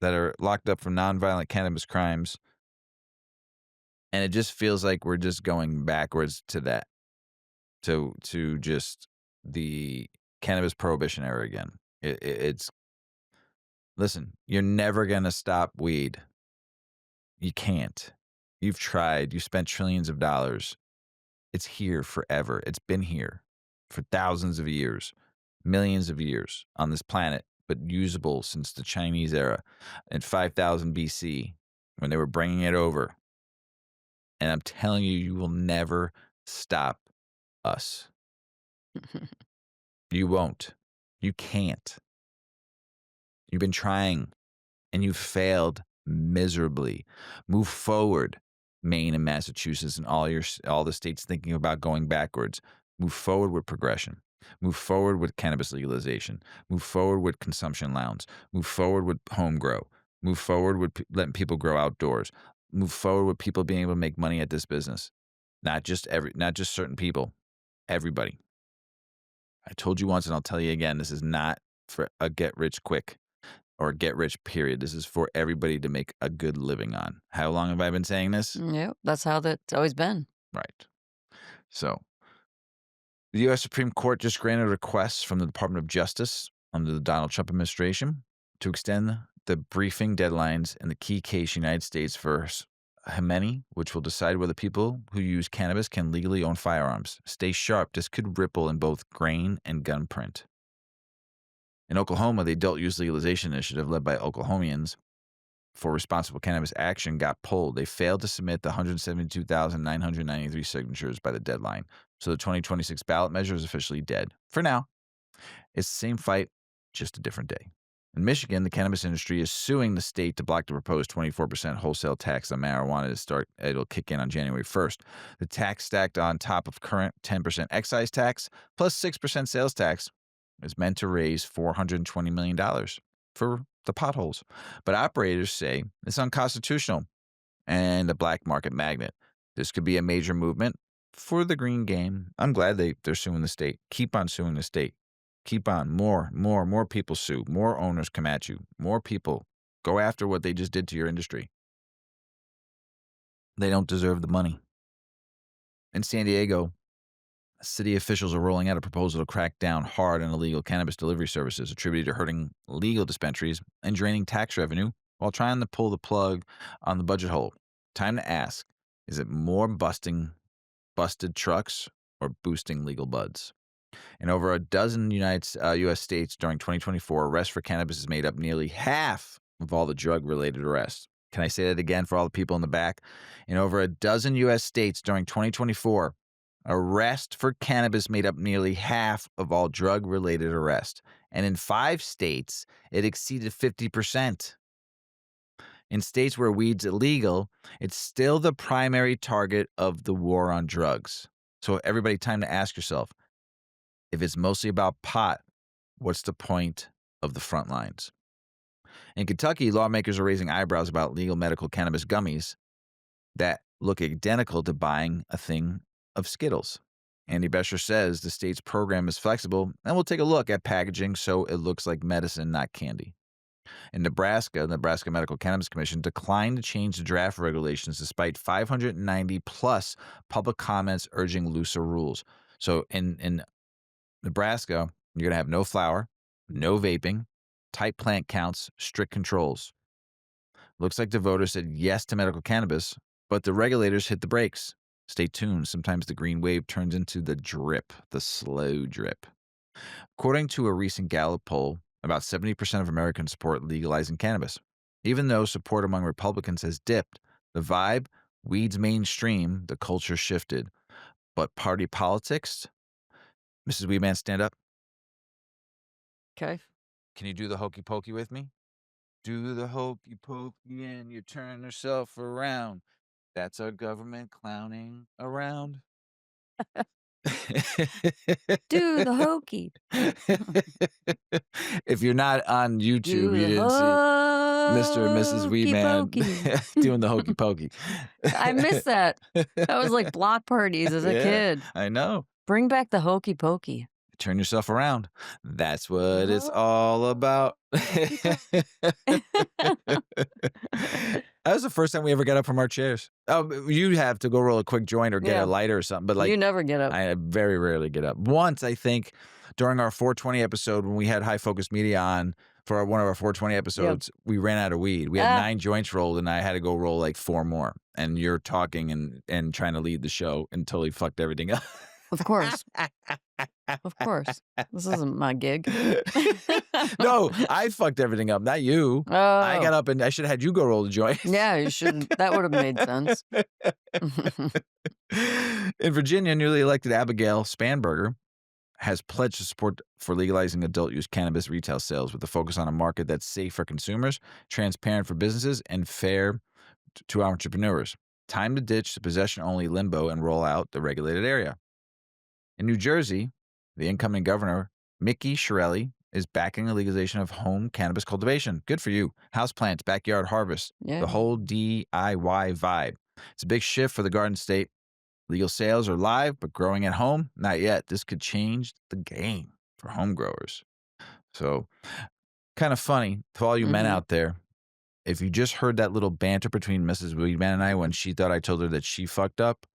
that are locked up for nonviolent cannabis crimes. And it just feels like we're just going backwards to that, to just the cannabis prohibition era again. It's listen, you're never going to stop weed. You can't. You've tried. You spent trillions of dollars. It's here forever. It's been here for thousands of years, millions of years on this planet, but usable since the Chinese era in 5000 BC when they were bringing it over. And I'm telling you, you will never stop us. You won't. You can't. You've been trying and you failed miserably. Move forward, Maine and Massachusetts and all the states thinking about going backwards. Move forward with progression. Move forward with cannabis legalization. Move forward with consumption lounge. Move forward with home grow. Move forward with letting people grow outdoors. Move forward with people being able to make money at this business. Not just certain people. Everybody. I told you once and I'll tell you again, this is not for a get rich quick or get rich period. This is for everybody to make a good living on. How long have I been saying this? Yep, that's how that's always been. Right. So, the U.S. Supreme Court just granted requests from the Department of Justice under the Donald Trump administration to extend the briefing deadlines in the key case United States versus Hemeni, which will decide whether people who use cannabis can legally own firearms. Stay sharp. This could ripple in both grain and gun print. In Oklahoma, the adult use legalization initiative led by Oklahomians for responsible cannabis action got pulled. They failed to submit the 172,993 signatures by the deadline. So the 2026 ballot measure is officially dead. For now, it's the same fight, just a different day. In Michigan, the cannabis industry is suing the state to block the proposed 24% wholesale tax on marijuana to start. It'll kick in on January 1st. The tax stacked on top of current 10% excise tax plus 6% sales tax is meant to raise $420 million for the potholes. But operators say it's unconstitutional and a black market magnet. This could be a major movement for the green game. I'm glad they're suing the state. Keep on suing the state. Keep on. More people sue. More owners come at you. More people go after what they just did to your industry. They don't deserve the money. In San Diego, city officials are rolling out a proposal to crack down hard on illegal cannabis delivery services attributed to hurting legal dispensaries and draining tax revenue while trying to pull the plug on the budget hole. Time to ask, is it more busted trucks or boosting legal buds? In over a dozen U.S. states during 2024, arrests for cannabis has made up nearly half of all the drug-related arrests. Can I say that again for all the people in the back? In over a dozen U.S. states during 2024, arrest for cannabis made up nearly half of all drug-related arrests. And in 5 states, it exceeded 50%. In states where weed's illegal, it's still the primary target of the war on drugs. So everybody, time to ask yourself, if it's mostly about pot, What's the point of the front lines? In Kentucky, lawmakers are raising eyebrows about legal medical cannabis gummies that look identical to buying a thing of Skittles. Andy Bescher says the state's program is flexible and will take a look at packaging so it looks like medicine, not candy. In Nebraska, the Nebraska Medical Cannabis Commission declined to change the draft regulations despite 590 plus public comments urging looser rules. So in Nebraska, you're going to have no flower, no vaping, tight plant counts, strict controls. Looks like the voters said yes to medical cannabis, but the regulators hit the brakes. Stay tuned. Sometimes the green wave turns into the drip, the slow drip. According to a recent Gallup poll, about 70% of Americans support legalizing cannabis. Even though support among Republicans has dipped, the vibe, weeds mainstream, the culture shifted. But party politics? Mrs. Weedman, stand up. Okay. Can you do the hokey pokey with me? Do the hokey pokey and you turn yourself around. That's our government clowning around. Do the hokey. If you're not on YouTube, Do you the didn't see Mr. and Mrs. hokey Weedman pokey. doing the hokey pokey. I miss that. That was like block parties as a Yeah, kid. I know. Bring back the hokey pokey. Turn yourself around. That's what it's all about. That was the first time we ever got up from our chairs. Oh, you have to go roll a quick joint or get Yeah. a lighter or something. But You like, never get up. I very rarely get up. Once, I think, during our 420 episode when we had High Focus Media on for one of our 420 episodes, we ran out of weed. We had 9 joints rolled, and I had to go roll like 4 more. And you're talking and trying to lead the show and totally fucked everything up. Of course. Of course. This isn't my gig. No, I fucked everything up, not you. I got Oh. up and I should have had you go roll the joint. Yeah, you should. That would have made sense. In Virginia, newly elected Abigail Spanberger has pledged to support for legalizing adult use cannabis retail sales with a focus on a market that's safe for consumers, transparent for businesses, and fair to entrepreneurs. Time to ditch the possession-only limbo and roll out the regulated area. In New Jersey, the incoming governor, Mickey Shirelli, is backing the legalization of home cannabis cultivation. Good for you. Houseplants, backyard harvest, Yeah. the whole DIY vibe. It's a big shift for the Garden State. Legal sales are live, but growing at home, not yet. This could change the game for home growers. So, kind of funny to all you men out there. If you just heard that little banter between Mrs. Weedman and I when she thought I told her that she fucked up,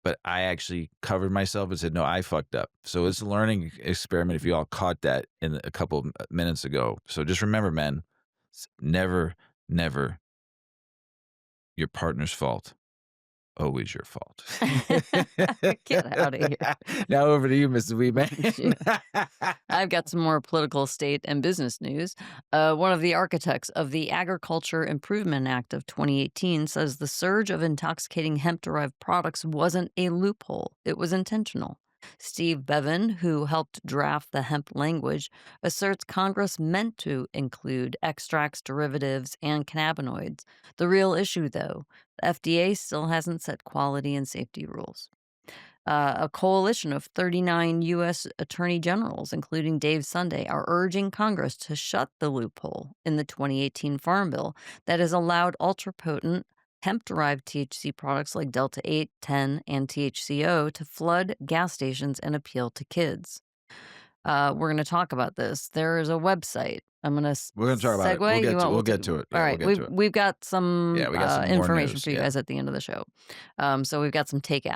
but I actually covered myself and said, no, I fucked up. So it's a learning experiment if you all caught that in a couple of minutes ago. So just remember, men, it's never, never your partner's fault. Always your fault. Get out of here. Now over to you, Mr. Weedman. I've got some more political, state, and business news. One of the architects of the Agriculture Improvement Act of 2018 says the surge of intoxicating hemp-derived products wasn't a loophole. It was intentional. Steve Bevan, who helped draft the hemp language, asserts Congress meant to include extracts, derivatives, and cannabinoids. The real issue, though, the FDA still hasn't set quality and safety rules. A coalition of 39 U.S. attorney generals, including Dave Sunday, are urging Congress to shut the loophole in the 2018 Farm Bill that has allowed ultra-potent hemp-derived THC products like Delta 8, 10, and THCO to flood gas stations and appeal to kids. We're going to talk about this. There is a website. I'm going to We're going to talk about it. segue. We'll get to it. All right. We've got some, Yeah, we got some more information news, for you yeah. guys at the end of the show. So we've got some take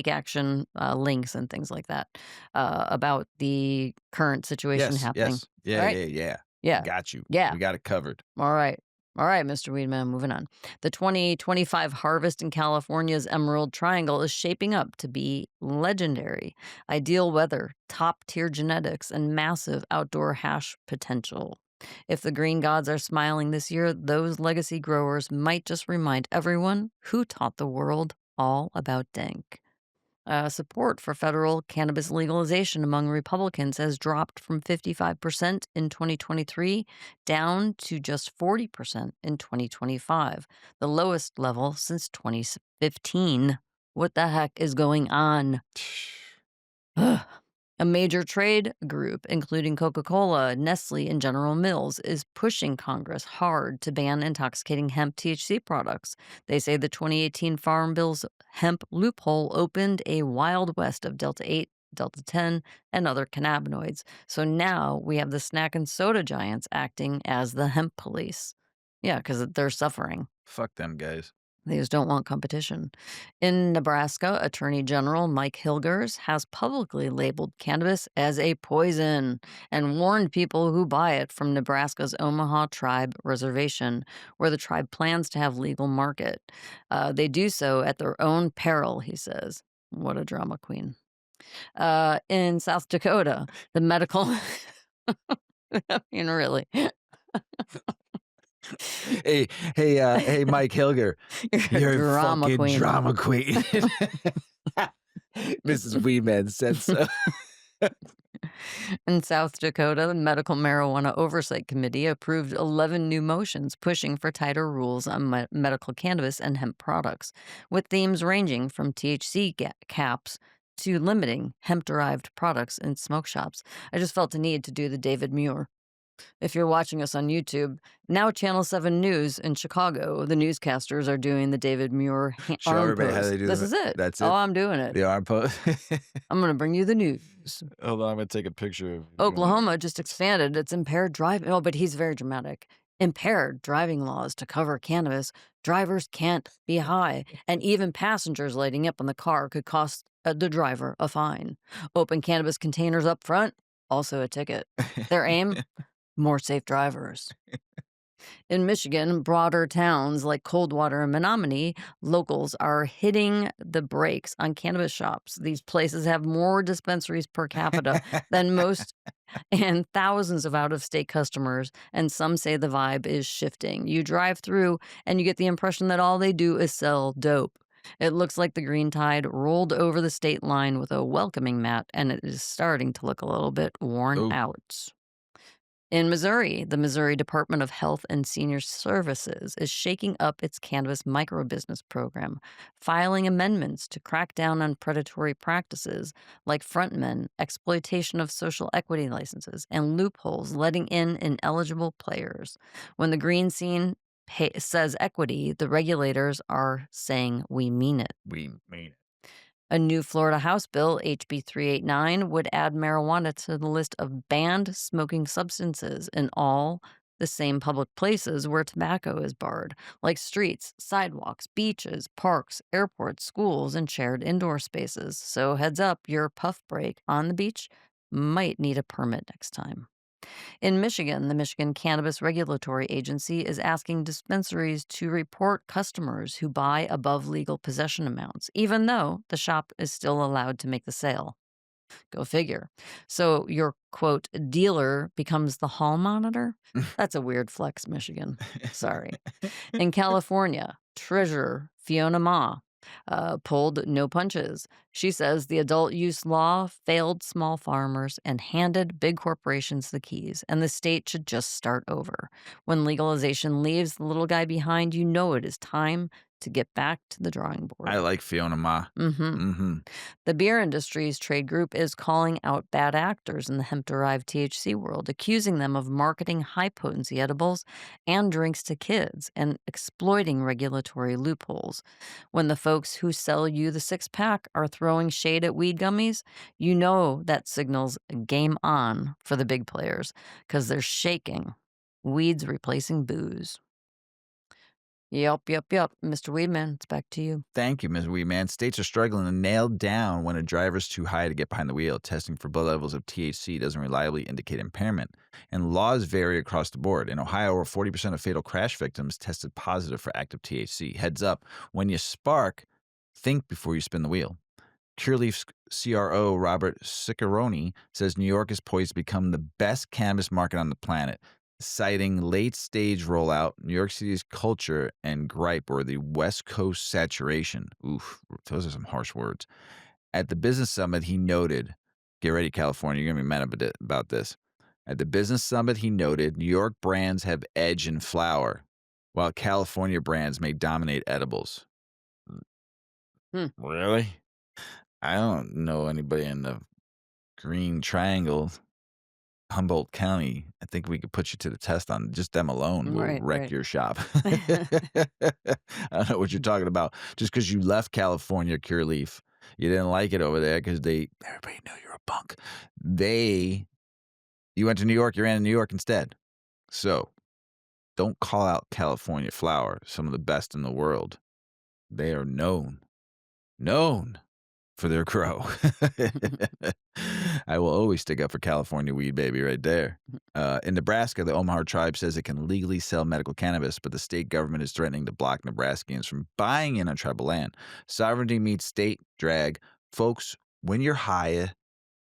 action links and things like that about the current situation happening. Yes. Yeah, Right? Yeah. Got you. Yeah. We got it covered. All right. All right, Mr. Weedman, moving on. The 2025 harvest in California's Emerald Triangle is shaping up to be legendary. Ideal weather, top-tier genetics, and massive outdoor hash potential. If the green gods are smiling this year, those legacy growers might just remind everyone who taught the world all about dank. Support for federal cannabis legalization among Republicans has dropped from 55% in 2023 down to just 40% in 2025, the lowest level since 2015. What the heck is going on? Ugh. A major trade group, including Coca Cola, Nestle, and General Mills, is pushing Congress hard to ban intoxicating hemp THC products. They say the 2018 Farm Bill's hemp loophole opened a wild west of Delta 8, Delta 10, and other cannabinoids. So now we have the snack and soda giants acting as the hemp police. Yeah, because they're suffering. Fuck them guys. They just don't want competition. In Nebraska, Attorney General Mike Hilgers has publicly labeled cannabis as a poison and warned people who buy it from Nebraska's Omaha Tribe Reservation, where the tribe plans to have legal market. They do so at their own peril, he says. What a drama queen. In South Dakota, the medical. I mean, really. Hey, Mike Hilger, You're a you're a drama fucking queen. drama queen. Mrs. Weedman said so. In South Dakota, the Medical Marijuana Oversight Committee approved 11 new motions pushing for tighter rules on medical cannabis and hemp products, with themes ranging from THC caps to limiting hemp derived products in smoke shops. I just felt the need to do the David Muir. If you're watching us on YouTube, now Channel 7 News in Chicago, the newscasters are doing the David Muir Show arm everybody how pose. they do This it. is it. That's Oh, it. I'm doing it. The arm pose. I'm going to bring you the news. Hold on, I'm gonna take a picture of Oklahoma just expanded its impaired driving. Oh, but he's very dramatic. Impaired driving laws to cover cannabis. Drivers can't be high, and even passengers lighting up on the car could cost the driver a fine. Open cannabis containers up front, also a ticket. Their aim: more safe drivers. In Michigan, broader towns like Coldwater and Menominee, locals are hitting the brakes on cannabis shops. These places have more dispensaries per capita than most and thousands of out of state customers. And some say the vibe is shifting. You drive through and you get the impression that all they do is sell dope. It looks like the green tide rolled over the state line with a welcoming mat, and it is starting to look a little bit worn Oh, out. In Missouri, the Missouri Department of Health and Senior Services is shaking up its cannabis microbusiness program, filing amendments to crack down on predatory practices like frontmen, exploitation of social equity licenses, and loopholes letting in ineligible players. When the green scene says equity, the regulators are saying we mean it. we mean it. A new Florida House bill, HB 389, would add marijuana to the list of banned smoking substances in all the same public places where tobacco is barred, like streets, sidewalks, beaches, parks, airports, schools, and shared indoor spaces. So, heads up, your puff break on the beach might need a permit next time. In Michigan, the Michigan Cannabis Regulatory Agency is asking dispensaries to report customers who buy above legal possession amounts, even though the shop is still allowed to make the sale. Go figure. So your quote dealer becomes the hall monitor? That's a weird flex, Michigan. Sorry. In California, Treasurer Fiona Ma pulled no punches. She says the adult use law failed small farmers and handed big corporations the keys, and the state should just start over. When legalization leaves the little guy behind, you know it is time to get back to the drawing board. I like Fiona Ma. Mm-hmm. Mm-hmm. The beer industry's trade group is calling out bad actors in the hemp derived THC world, accusing them of marketing high potency edibles and drinks to kids and exploiting regulatory loopholes. When the folks who sell you the six pack are throwing shade at weed gummies, you know that signals game on for the big players because they're shaking. Weed's replacing booze. Yup. Mr. Weedman, it's back to you. Thank you, Ms. Weedman. States are struggling to nail down when a driver's too high to get behind the wheel. Testing for blood levels of THC doesn't reliably indicate impairment, and laws vary across the board. In Ohio, over 40% of fatal crash victims tested positive for active THC. Heads up, when you spark, think before you spin the wheel. Cureleaf's CRO Robert Ciccarone says New York is poised to become the best cannabis market on the planet, citing late-stage rollout, New York City's culture, and gripe or the West Coast saturation. Oof, those are some harsh words. At the business summit, he noted, get ready, California, you're going to be mad about this. At the business summit, he noted New York brands have edge in flower, while California brands may dominate edibles. Hmm. Really? I don't know anybody in the Green Triangle, Humboldt County. I think we could put you to the test on just them alone will Right, wreck right. your shop. I don't know what you're talking about. Just because you left California, Cureleaf, you didn't like it over there because everybody knew you're a punk. You went to New York, you ran in New York instead. So don't call out California flower, some of the best in the world. They are known for their grow. I will always stick up for California weed, baby, right there. In Nebraska, the Omaha tribe says it can legally sell medical cannabis, but the state government is threatening to block Nebraskans from buying in on tribal land. Sovereignty meets state drag. Folks, when you're high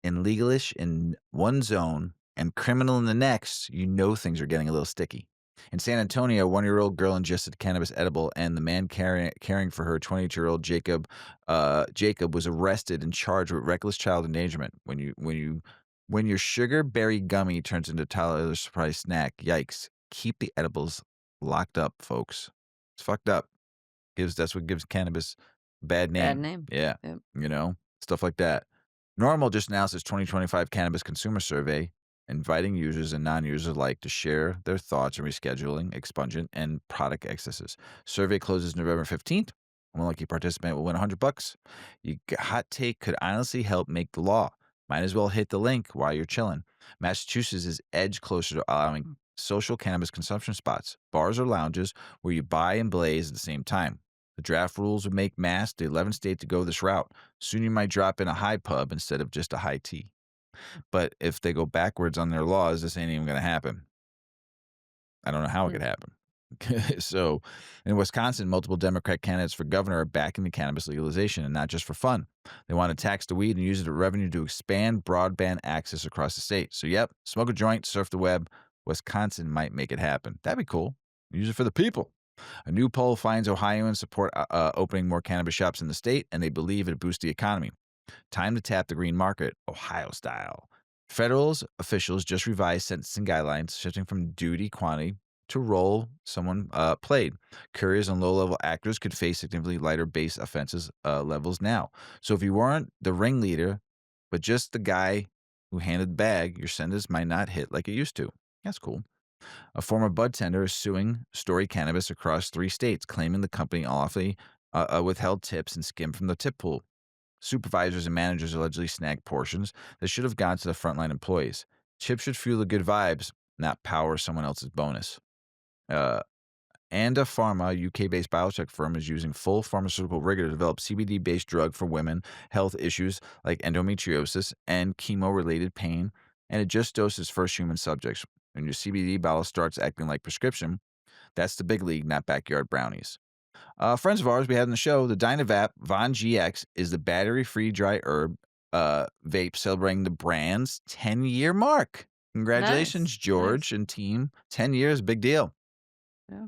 and legalish in one zone and criminal in the next, you know things are getting a little sticky. In San Antonio, a 1-year-old girl ingested cannabis edible, and the man caring for her, 22-year-old Jacob, was arrested and charged with reckless child endangerment. When your sugar berry gummy turns into Tyler's surprise snack, yikes! Keep the edibles locked up, folks. It's fucked up. That's what gives cannabis a bad Bad name. name. Yeah, Yep. stuff like that. Normal just announced its 2025 cannabis consumer survey, inviting users and non-users alike to share their thoughts on rescheduling, expungent, and product excesses. Survey closes November 15th. One lucky participant will win $100. Hot take could honestly help make the law. Might as well hit the link while you're chilling. Massachusetts is edged closer to allowing social cannabis consumption spots, bars or lounges where you buy and blaze at the same time. The draft rules would make Mass the 11th state to go this route. Soon you might drop in a high pub instead of just a high tea. But if they go backwards on their laws, this ain't even going to happen. I don't know how it Mm. could happen. So, in Wisconsin, multiple Democrat candidates for governor are backing the cannabis legalization, and not just for fun. They want to tax the weed and use it as revenue to expand broadband access across the state. So, yep, smoke a joint, surf the web. Wisconsin might make it happen. That'd be cool. Use it for the people. A new poll finds Ohioans support opening more cannabis shops in the state, and they believe it boosts the economy. Time to tap the green market, Ohio style. Federal officials just revised sentencing guidelines, shifting from duty quantity to role someone played. Couriers and low-level actors could face significantly lighter base offenses levels now. So if you weren't the ringleader, but just the guy who handed the bag, your sentence might not hit like it used to. That's cool. A former bud tender is suing Story Cannabis across 3 states, claiming the company awfully withheld tips and skimmed from the tip pool. Supervisors and managers allegedly snagged portions that should have gone to the frontline employees. Chips should fuel the good vibes, not power someone else's bonus. Uh, Anda Pharma, a UK-based biotech firm, is using full pharmaceutical rigor to develop CBD-based drug for women, health issues like endometriosis and chemo-related pain, and it just dosed its first human subjects. When your CBD bottle starts acting like prescription, that's the big league, not backyard brownies. Friends of ours we had on the show, the Dynavap Von GX is the battery-free dry herb vape celebrating the brand's 10-year mark. Congratulations, Nice. George Nice. and team. 10 years, big deal. Yeah.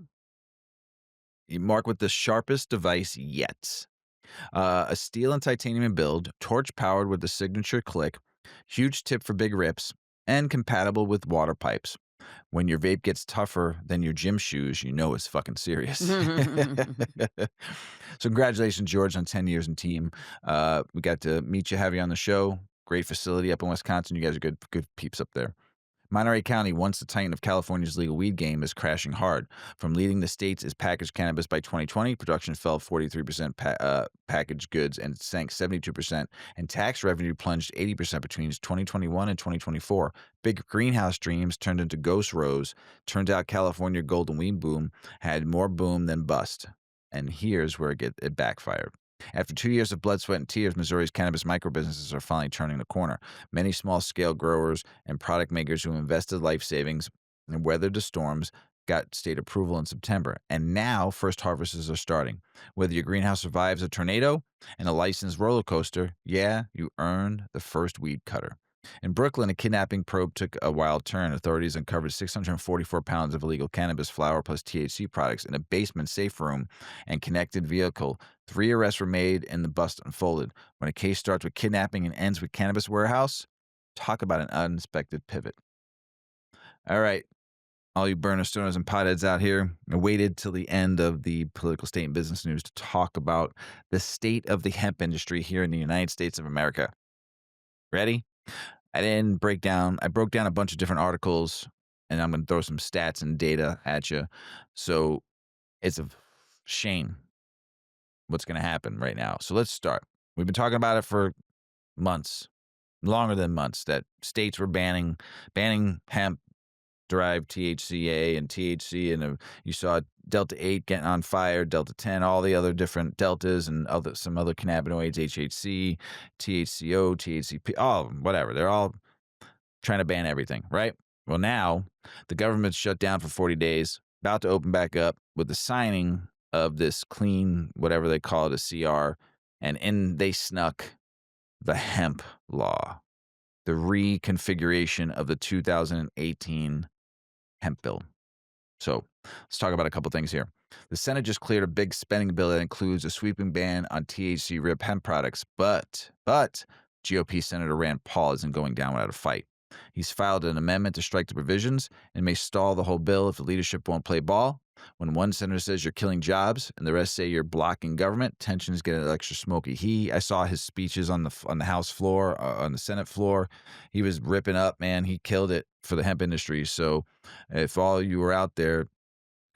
You mark with the sharpest device yet. A steel and titanium build, torch powered with the signature click, huge tip for big rips, and compatible with water pipes. When your vape gets tougher than your gym shoes, you know it's fucking serious. So congratulations, George, on 10 years in team. We got to meet you, have you on the show. Great facility up in Wisconsin. You guys are good peeps up there. Monterey County, once the titan of California's legal weed game, is crashing hard. From leading the states as packaged cannabis by 2020, production fell 43% packaged goods and sank 72%, and tax revenue plunged 80% between 2021 and 2024. Big greenhouse dreams turned into ghost rows. Turned out California golden weed boom had more boom than bust. And here's where it backfired. After 2 years of blood, sweat, and tears, Missouri's cannabis microbusinesses are finally turning the corner. Many small-scale growers and product makers who invested life savings and weathered the storms got state approval in September. And now first harvests are starting. Whether your greenhouse survives a tornado and a licensed roller coaster, yeah, you earned the first weed cutter. In Brooklyn, a kidnapping probe took a wild turn. Authorities uncovered 644 pounds of illegal cannabis flower plus THC products in a basement safe room and connected vehicle. 3 arrests were made and the bust unfolded. When a case starts with kidnapping and ends with cannabis warehouse, talk about an unexpected pivot. All right, all you burner stoners and potheads out here, I waited till the end of the political state and business news to talk about the state of the hemp industry here in the United States of America. Ready? I broke down a bunch of different articles, and I'm going to throw some stats and data at you. So it's a shame what's going to happen right now. So let's start. We've been talking about it for months, longer than months, that states were banning hemp derived THCA and THC, and you saw Delta 8 getting on fire, Delta 10, all the other different deltas, and some other cannabinoids, HHC, THCO, THCP, all of them, whatever. They're all trying to ban everything, right? Well, now the government's shut down for 40 days, about to open back up with the signing of this clean, whatever they call it, a CR, and in they snuck the hemp law, the reconfiguration of the 2018 hemp bill. So let's talk about a couple things here. The Senate just cleared a big spending bill that includes a sweeping ban on THC rib hemp products, but GOP Senator Rand Paul isn't going down without a fight. He's filed an amendment to strike the provisions and may stall the whole bill if the leadership won't play ball. When one senator says you're killing jobs and the rest say you're blocking government, tensions get extra smoky. I saw his speeches on the House floor, on the Senate floor. He was ripping up, man. He killed it for the hemp industry. So if all you were out there,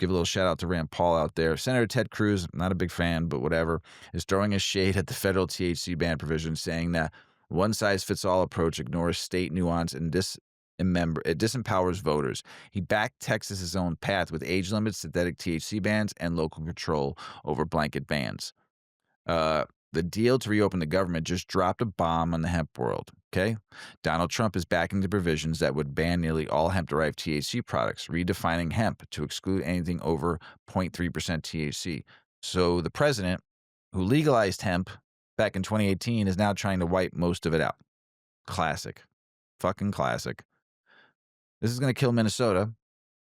give a little shout out to Rand Paul out there. Senator Ted Cruz, not a big fan, but whatever, is throwing a shade at the federal THC ban provision, saying that one size fits all approach ignores state nuance and it disempowers voters. He backed Texas's own path with age limits, synthetic THC bans, and local control over blanket bans. The deal to reopen the government just dropped a bomb on the hemp world, okay? Donald Trump is backing the provisions that would ban nearly all hemp-derived THC products, redefining hemp to exclude anything over 0.3% THC. So the president, who legalized hemp back in 2018, is now trying to wipe most of it out. Classic. Fucking classic. This is going to kill Minnesota.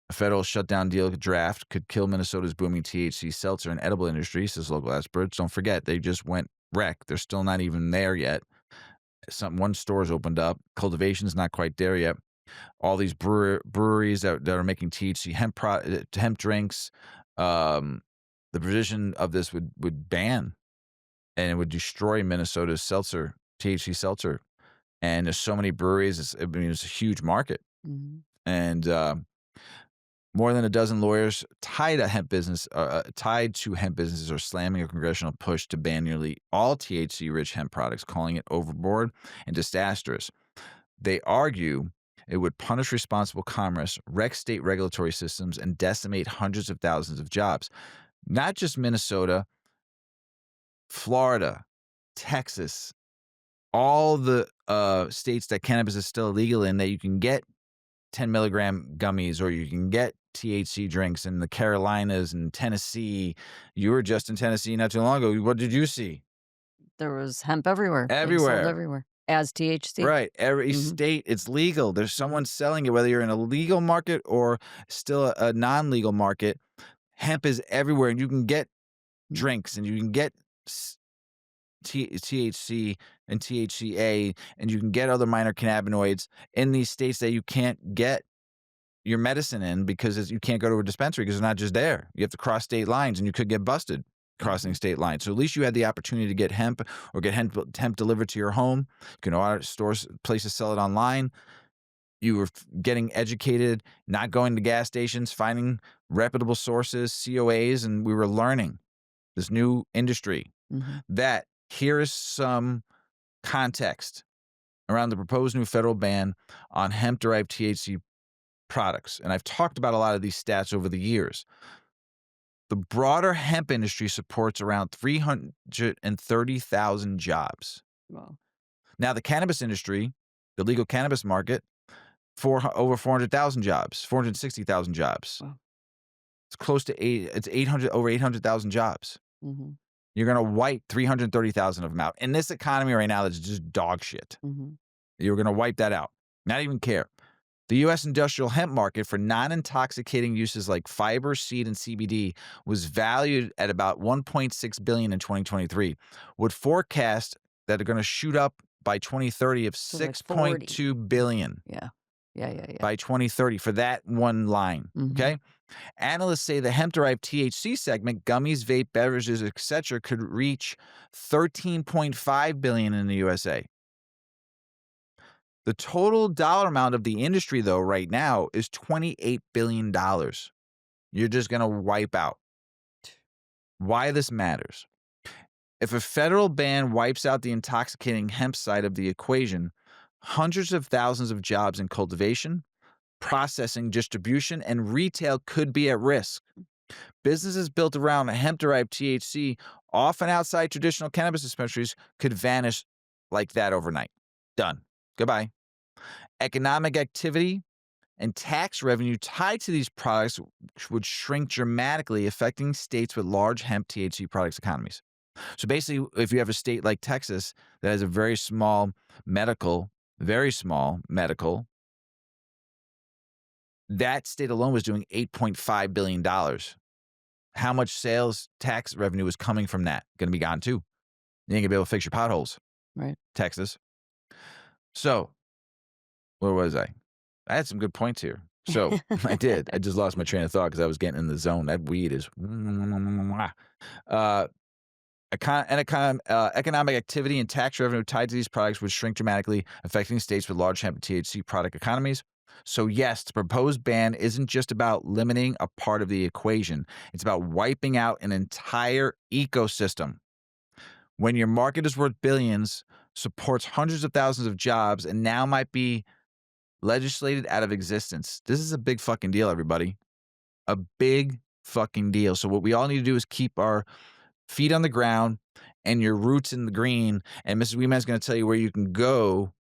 A federal shutdown deal draft could kill Minnesota's booming THC seltzer and edible industry, says local experts. Don't forget, they just went wreck. They're still not even there yet. One store's opened up. Cultivation's not quite there yet. All these breweries that are making THC hemp drinks. The provision of this would ban, and it would destroy Minnesota's THC seltzer. And there's so many breweries. It's a huge market. Mm-hmm. And more than a dozen lawyers tied to hemp businesses are slamming a congressional push to ban nearly all THC-rich hemp products, calling it overboard and disastrous. They argue it would punish responsible commerce, wreck state regulatory systems, and decimate hundreds of thousands of jobs. Not just Minnesota, Florida, Texas, all the states that cannabis is still illegal in, that you can get 10 milligram gummies, or you can get THC drinks in the Carolinas and Tennessee. You were just in Tennessee not too long ago. What did you see? There was hemp everywhere. Everywhere. Being sold everywhere. As THC. Right. Every state, it's legal. There's someone selling it, whether you're in a legal market or still a non-legal market. Hemp is everywhere, and you can get drinks, and you can get THC and THCA, and you can get other minor cannabinoids in these states that you can't get your medicine in because you can't go to a dispensary because it's not just there. You have to cross state lines, and you could get busted crossing state lines. So at least you had the opportunity to get hemp, or get hemp delivered to your home. You can order places sell it online. You were getting educated, not going to gas stations, finding reputable sources, COAs, and we were learning this new industry. That here is some context around the proposed new federal ban on hemp-derived THC products. And I've talked about a lot of these stats over the years. The broader hemp industry supports around 330,000 jobs. Wow. Now, the cannabis industry, the legal cannabis market, over 400,000 jobs, 460,000 jobs. Wow. It's close to over 800,000 jobs. You're going to wipe 330,000 of them out. In this economy right now, that's just dog shit. You're going to wipe that out. Not even care. The U.S. industrial hemp market for non-intoxicating uses like fiber, seed, and CBD was valued at about $1.6 billion in 2023. Would forecast that they're going to shoot up by 2030 of $6.2 billion. Yeah. By 2030 for that one line. Okay. Analysts say the hemp-derived THC segment, gummies, vape, beverages, etc., could reach $13.5 billion in the USA. The total dollar amount of the industry, though, right now is $28 billion. You're just going to wipe out. Why this matters. If a federal ban wipes out the intoxicating hemp side of the equation, hundreds of thousands of jobs in cultivation, processing, distribution, and retail could be at risk. Businesses built around hemp-derived THC, often outside traditional cannabis dispensaries, could vanish like that overnight. Done. Goodbye. Economic activity and tax revenue tied to these products would shrink dramatically, affecting states with large hemp THC products economies. So basically, if you have a state like Texas that has a very small medical, that state alone was doing $8.5 billion. How much sales tax revenue is coming from that? Going to be gone too. You ain't going to be able to fix your potholes, Right. Texas. So, where was I? I had some good points here. So, I did. I just lost my train of thought because I was getting in the zone. That weed is. Economic activity and tax revenue tied to these products would shrink dramatically, affecting states with large hemp and THC product economies. So, yes, the proposed ban isn't just about limiting a part of the equation, it's about wiping out an entire ecosystem. When your market is worth billions, supports hundreds of thousands of jobs, and now might be legislated out of existence. This is a big fucking deal, everybody. A big fucking deal. So, what we all need to do is keep our feet on the ground and your roots in the green. And Mrs. Weeman is going to tell you where you can go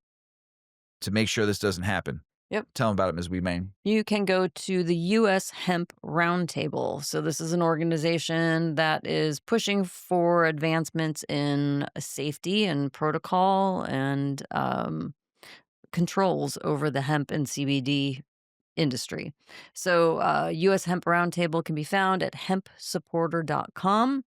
to make sure this doesn't happen. Yep. Tell them about it, Ms. Weeman. You can go to the U.S. Hemp Roundtable. So, this is an organization that is pushing for advancements in safety and protocol and controls over the hemp and CBD industry. So, U.S. Hemp Roundtable can be found at hempsupporter.com.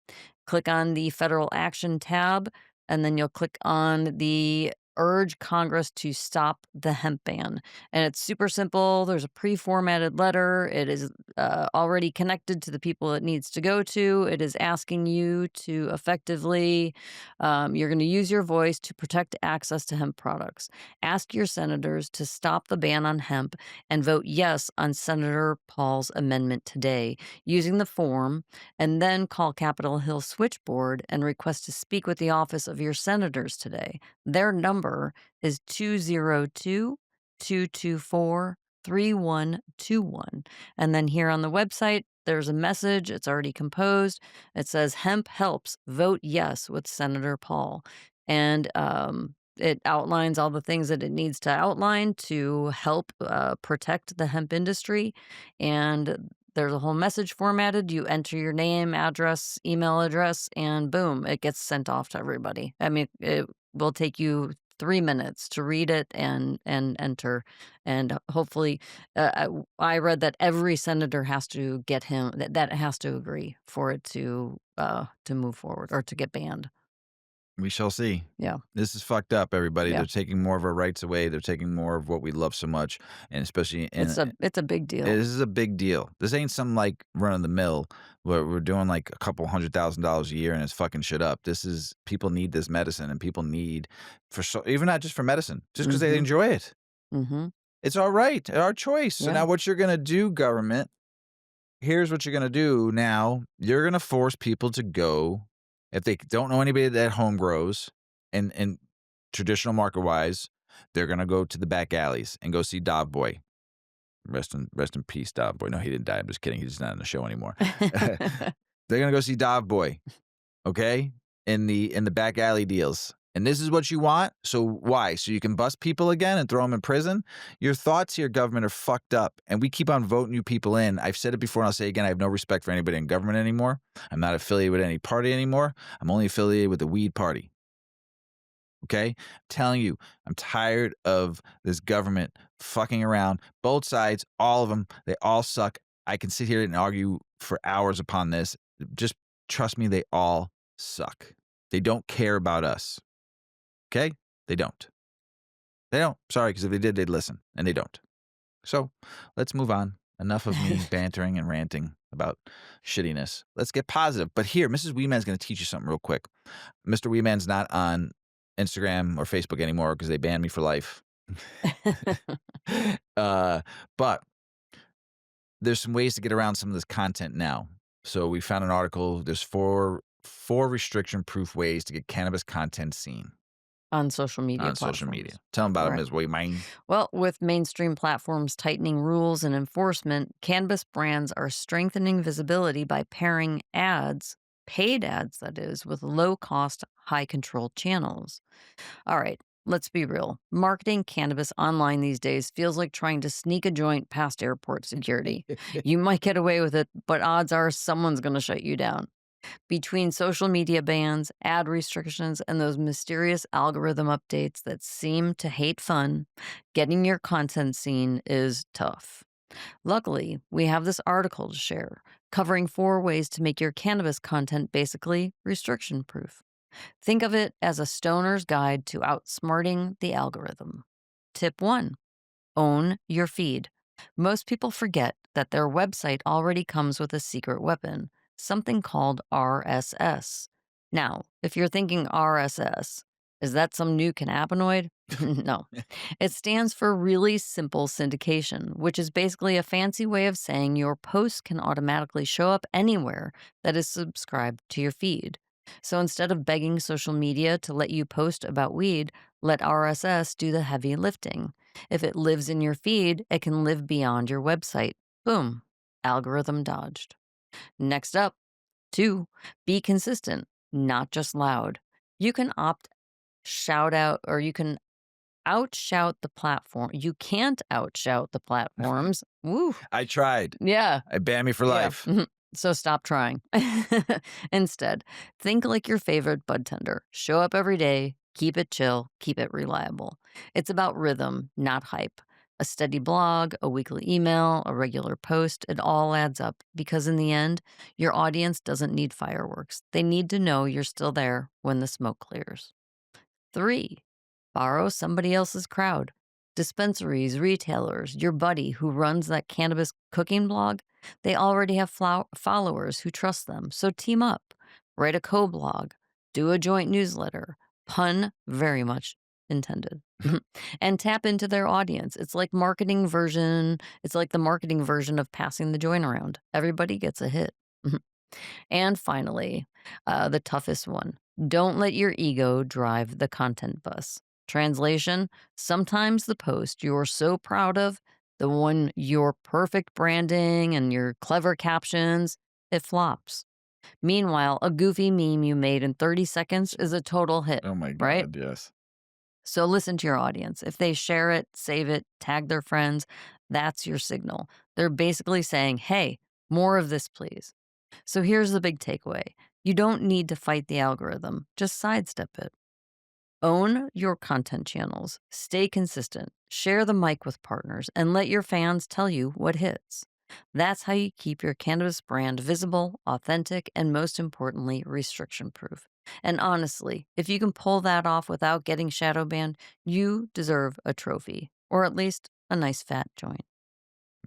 Click on the Federal Action tab, and then you'll click on the urge Congress to stop the hemp ban. And it's super simple. There's a pre-formatted letter. It is already connected to the people it needs to go to. It is asking you to effectively, you're going to use your voice to protect access to hemp products. Ask your senators to stop the ban on hemp and vote yes on Senator Paul's amendment today using the form, and then call Capitol Hill switchboard and request to speak with the office of your senators today. Their number is 202-224-3121. And then here on the website, there's a message. It's already composed. It says, "Hemp helps. Vote yes with Senator Paul." And it outlines all the things that it needs to outline to help protect the hemp industry. And there's a whole message formatted. You enter your name, address, email address, and boom, it gets sent off to everybody. I mean, it will take you 3 minutes to read it and enter, and hopefully, I read that every senator has to get him that has to agree for it to move forward or to get banned. We shall see. Yeah. This is fucked up, everybody. Yeah. They're taking more of our rights away. They're taking more of what we love so much, and especially in It's a big deal. this is a big deal. This ain't some like run of the mill where we're doing like a couple $100,000 a year and it's fucking shit up. This is people need this medicine, and people need even not just for medicine, just because they Mhm. enjoy it. Mhm. It's our right, our choice. So Yeah. now what you're gonna do, government? Here's what you're gonna do now. You're gonna force people to go if they don't know anybody that home grows and traditional market wise, they're gonna go to the back alleys and go see Dog Boy. Rest in peace, Dog Boy. No, he didn't die. I'm just kidding. He's just not in the show anymore. They're gonna go see Dog Boy, okay? In the back alley deals. And this is what you want? So why? So you can bust people again and throw them in prison? Your thoughts here, government, are fucked up. And we keep on voting you people in. I've said it before and I'll say it again. I have no respect for anybody in government anymore. I'm not affiliated with any party anymore. I'm only affiliated with the weed party. Okay? I'm telling you, I'm tired of this government fucking around. Both sides, all of them, they all suck. I can sit here and argue for hours upon this. Just trust me, they all suck. They don't care about us. Okay? They don't. They don't. Sorry, because if they did, they'd listen, and they don't. So let's move on. Enough of me bantering and ranting about shittiness. Let's get positive. But here, Mrs. Weeman's going to teach you something real quick. Mr. Weeman's not on Instagram or Facebook anymore because they banned me for life. uh, but there's some ways to get around some of this content now. So we found an article. There's four restriction proof ways to get cannabis content seen On social media on social media. platforms. Tell them about them Right. as we mine. Well, with mainstream platforms tightening rules and enforcement, cannabis brands are strengthening visibility by pairing ads, paid ads that is, with low cost, high control channels. All right, let's be real. Marketing cannabis online these days feels like trying to sneak a joint past airport security. You might get away with it, but odds are someone's going to shut you down. Between social media bans, ad restrictions, and those mysterious algorithm updates that seem to hate fun, getting your content seen is tough. Luckily, we have this article to share covering 4 ways to make your cannabis content basically restriction proof. Think of it as a stoner's guide to outsmarting the algorithm. Tip 1: own your feed. Most people forget that their website already comes with a secret weapon, something called RSS. Now, if you're thinking RSS, is that some new cannabinoid? No. It stands for really simple syndication, which is basically a fancy way of saying your post can automatically show up anywhere that is subscribed to your feed. So instead of begging social media to let you post about weed, let RSS do the heavy lifting. If it lives in your feed, it can live beyond your website. Boom. Algorithm dodged. Next up, 2, be consistent, not just loud. You can shout out, or you can outshout the platform. You can't outshout the platforms. Woo. I tried. Yeah. I banned me for Yeah. life. So stop trying. Instead, think like your favorite bud tender. Show up every day, keep it chill, keep it reliable. It's about rhythm, not hype. A steady blog, a weekly email, a regular post, it all adds up because in the end, your audience doesn't need fireworks. They need to know you're still there when the smoke clears. 3, borrow somebody else's crowd. Dispensaries, retailers, your buddy who runs that cannabis cooking blog, they already have followers who trust them. So team up, write a co-blog, do a joint newsletter. Pun very much intended. And tap into their audience. It's like the marketing version of passing the joint around. Everybody gets a hit. And finally, the toughest one: don't let your ego drive the content bus. Translation: sometimes the post you're so proud of, the one your perfect branding and your clever captions, it flops. Meanwhile, a goofy meme you made in 30 seconds is a total hit, Oh my right? God, yes. So listen to your audience. If they share it, save it, tag their friends, that's your signal. They're basically saying, hey, more of this, please. So here's the big takeaway: you don't need to fight the algorithm, just sidestep it. Own your content channels, stay consistent, share the mic with partners, and let your fans tell you what hits. That's how you keep your cannabis brand visible, authentic, and most importantly, restriction proof. And honestly, if you can pull that off without getting shadow banned, you deserve a trophy, or at least a nice fat joint.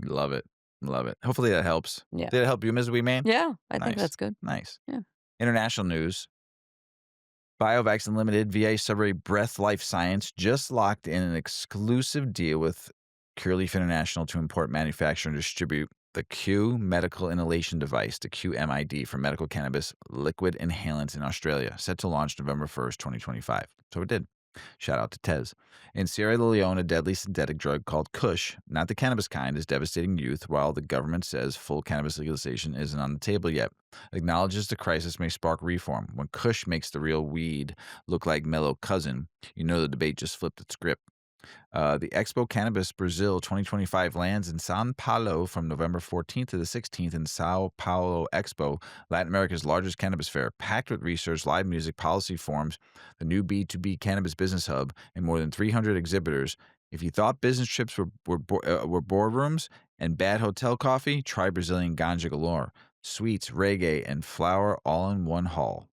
Love it. Love it. Hopefully that helps. Yeah. Did it help you, Ms. Weeman? Yeah, I think Nice. that's good. Nice. Yeah. International news. BioVax Unlimited, VA Subway Breath Life Science just locked in an exclusive deal with Cureleaf International to import, manufacture, and distribute the Q medical inhalation device, the QMID, for medical cannabis liquid inhalants in Australia, set to launch November 1st, 2025. So it did. Shout out to Tez. In Sierra Leone, a deadly synthetic drug called Kush, not the cannabis kind, is devastating youth, while the government says full cannabis legalization isn't on the table yet. Acknowledges the crisis may spark reform. When Kush makes the real weed look like mellow cousin, you know the debate just flipped its grip. The Expo Cannabis Brazil 2025 lands in Sao Paulo from November 14th to the 16th in Sao Paulo Expo, Latin America's largest cannabis fair, packed with research, live music, policy forums, the new B2B cannabis business hub, and more than 300 exhibitors. If you thought business trips were boardrooms and bad hotel coffee, try Brazilian ganja galore, sweets, reggae, and flower all in one hall.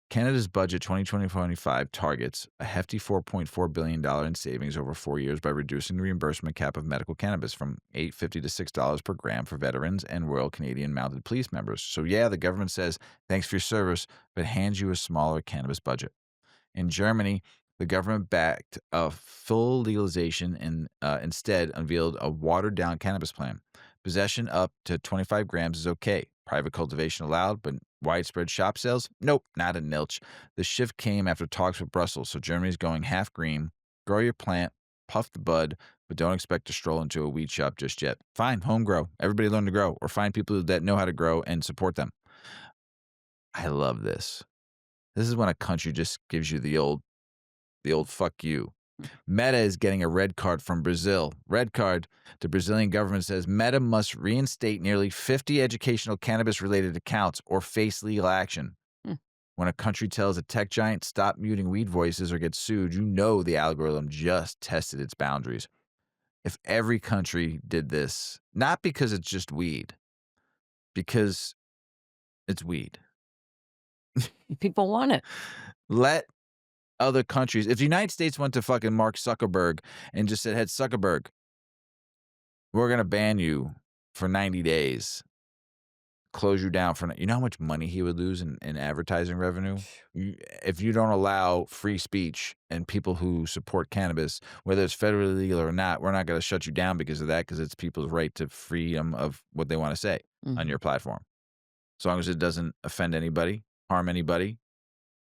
Canada's budget 2020-25 targets a hefty $4.4 billion in savings over 4 years by reducing the reimbursement cap of medical cannabis from $8.50 to $6 per gram for veterans and Royal Canadian Mounted Police members. So yeah, the government says, thanks for your service, but hands you a smaller cannabis budget. In Germany, The government backed a full legalization and instead unveiled a watered down cannabis plan. Possession up to 25 grams is okay. Private cultivation allowed, but widespread shop sales? Nope, not a nilch. The shift came after talks with Brussels, so Germany's going half green. Grow your plant, puff the bud, but don't expect to stroll into a weed shop just yet. Fine, home grow. Everybody learn to grow, or find people that know how to grow and support them. I love this. This is when a country just gives you the old fuck you. Meta is getting a red card from Brazil. Red card. The Brazilian government says Meta must reinstate nearly 50 educational cannabis related accounts or face legal action. Mm. When a country tells a tech giant stop muting weed voices or gets sued, you know the algorithm just tested its boundaries. If every country did this, not because it's just weed, because it's weed. People want it. Let other countries, if the United States went to fucking Mark Zuckerberg and just said, "Hey, Zuckerberg, we're going to ban you for 90 days, close you down for," you know how much money he would lose in advertising revenue? If you don't allow free speech and people who support cannabis, whether it's federally legal or not, we're not going to shut you down because of that, because it's people's right to freedom of what they want to say on Mhm. your platform. As long as it doesn't offend anybody, harm anybody,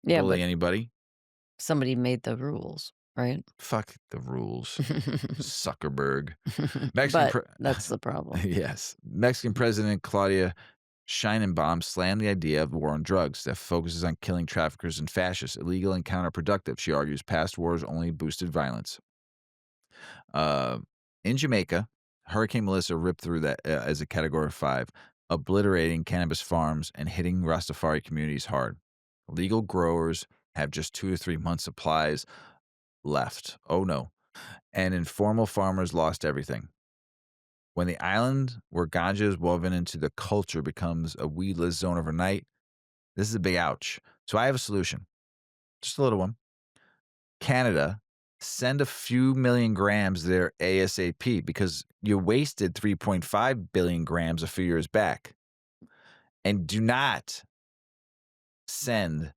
Yeah, bully but anybody. somebody made the rules, right? Fuck the rules. Zuckerberg. Mexican But pre that's the problem. yes. Mexican President Claudia Sheinbaum slammed the idea of war on drugs that focuses on killing traffickers and fascists, illegal and counterproductive. She argues past wars only boosted violence. Uh, in Jamaica, Hurricane Melissa ripped through that as a Category 5, obliterating cannabis farms and hitting Rastafari communities hard. Legal growers have just 2 to 3 months supplies left. Oh no. And informal farmers lost everything. When the island where ganja is woven into the culture becomes a weedless zone overnight, this is a big ouch. So I have a solution, just a little one. Canada, send a few million grams there ASAP because you wasted 3.5 billion grams a few years back. And do not send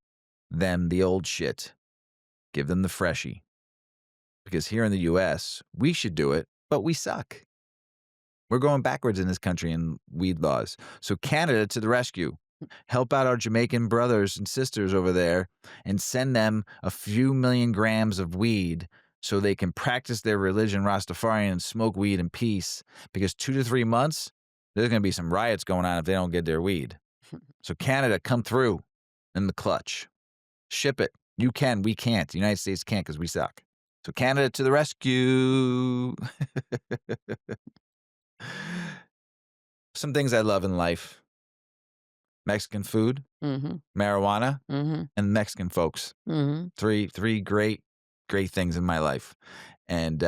them the old shit. Give them the freshie. Because here in the US, we should do it, but we suck. We're going backwards in this country in weed laws. So Canada to the rescue. Help out our Jamaican brothers and sisters over there and send them a few million grams of weed so they can practice their religion Rastafarian and smoke weed in peace. Because 2 to 3 months, there's going to be some riots going on if they don't get their weed. So Canada, come through in the clutch. Ship it. You can. We can't. The United States can't because we suck. So Canada to the rescue. Some things I love in life: Mexican food, Mhm. marijuana, Mhm. and Mexican folks. Mhm. Three great things in my life. And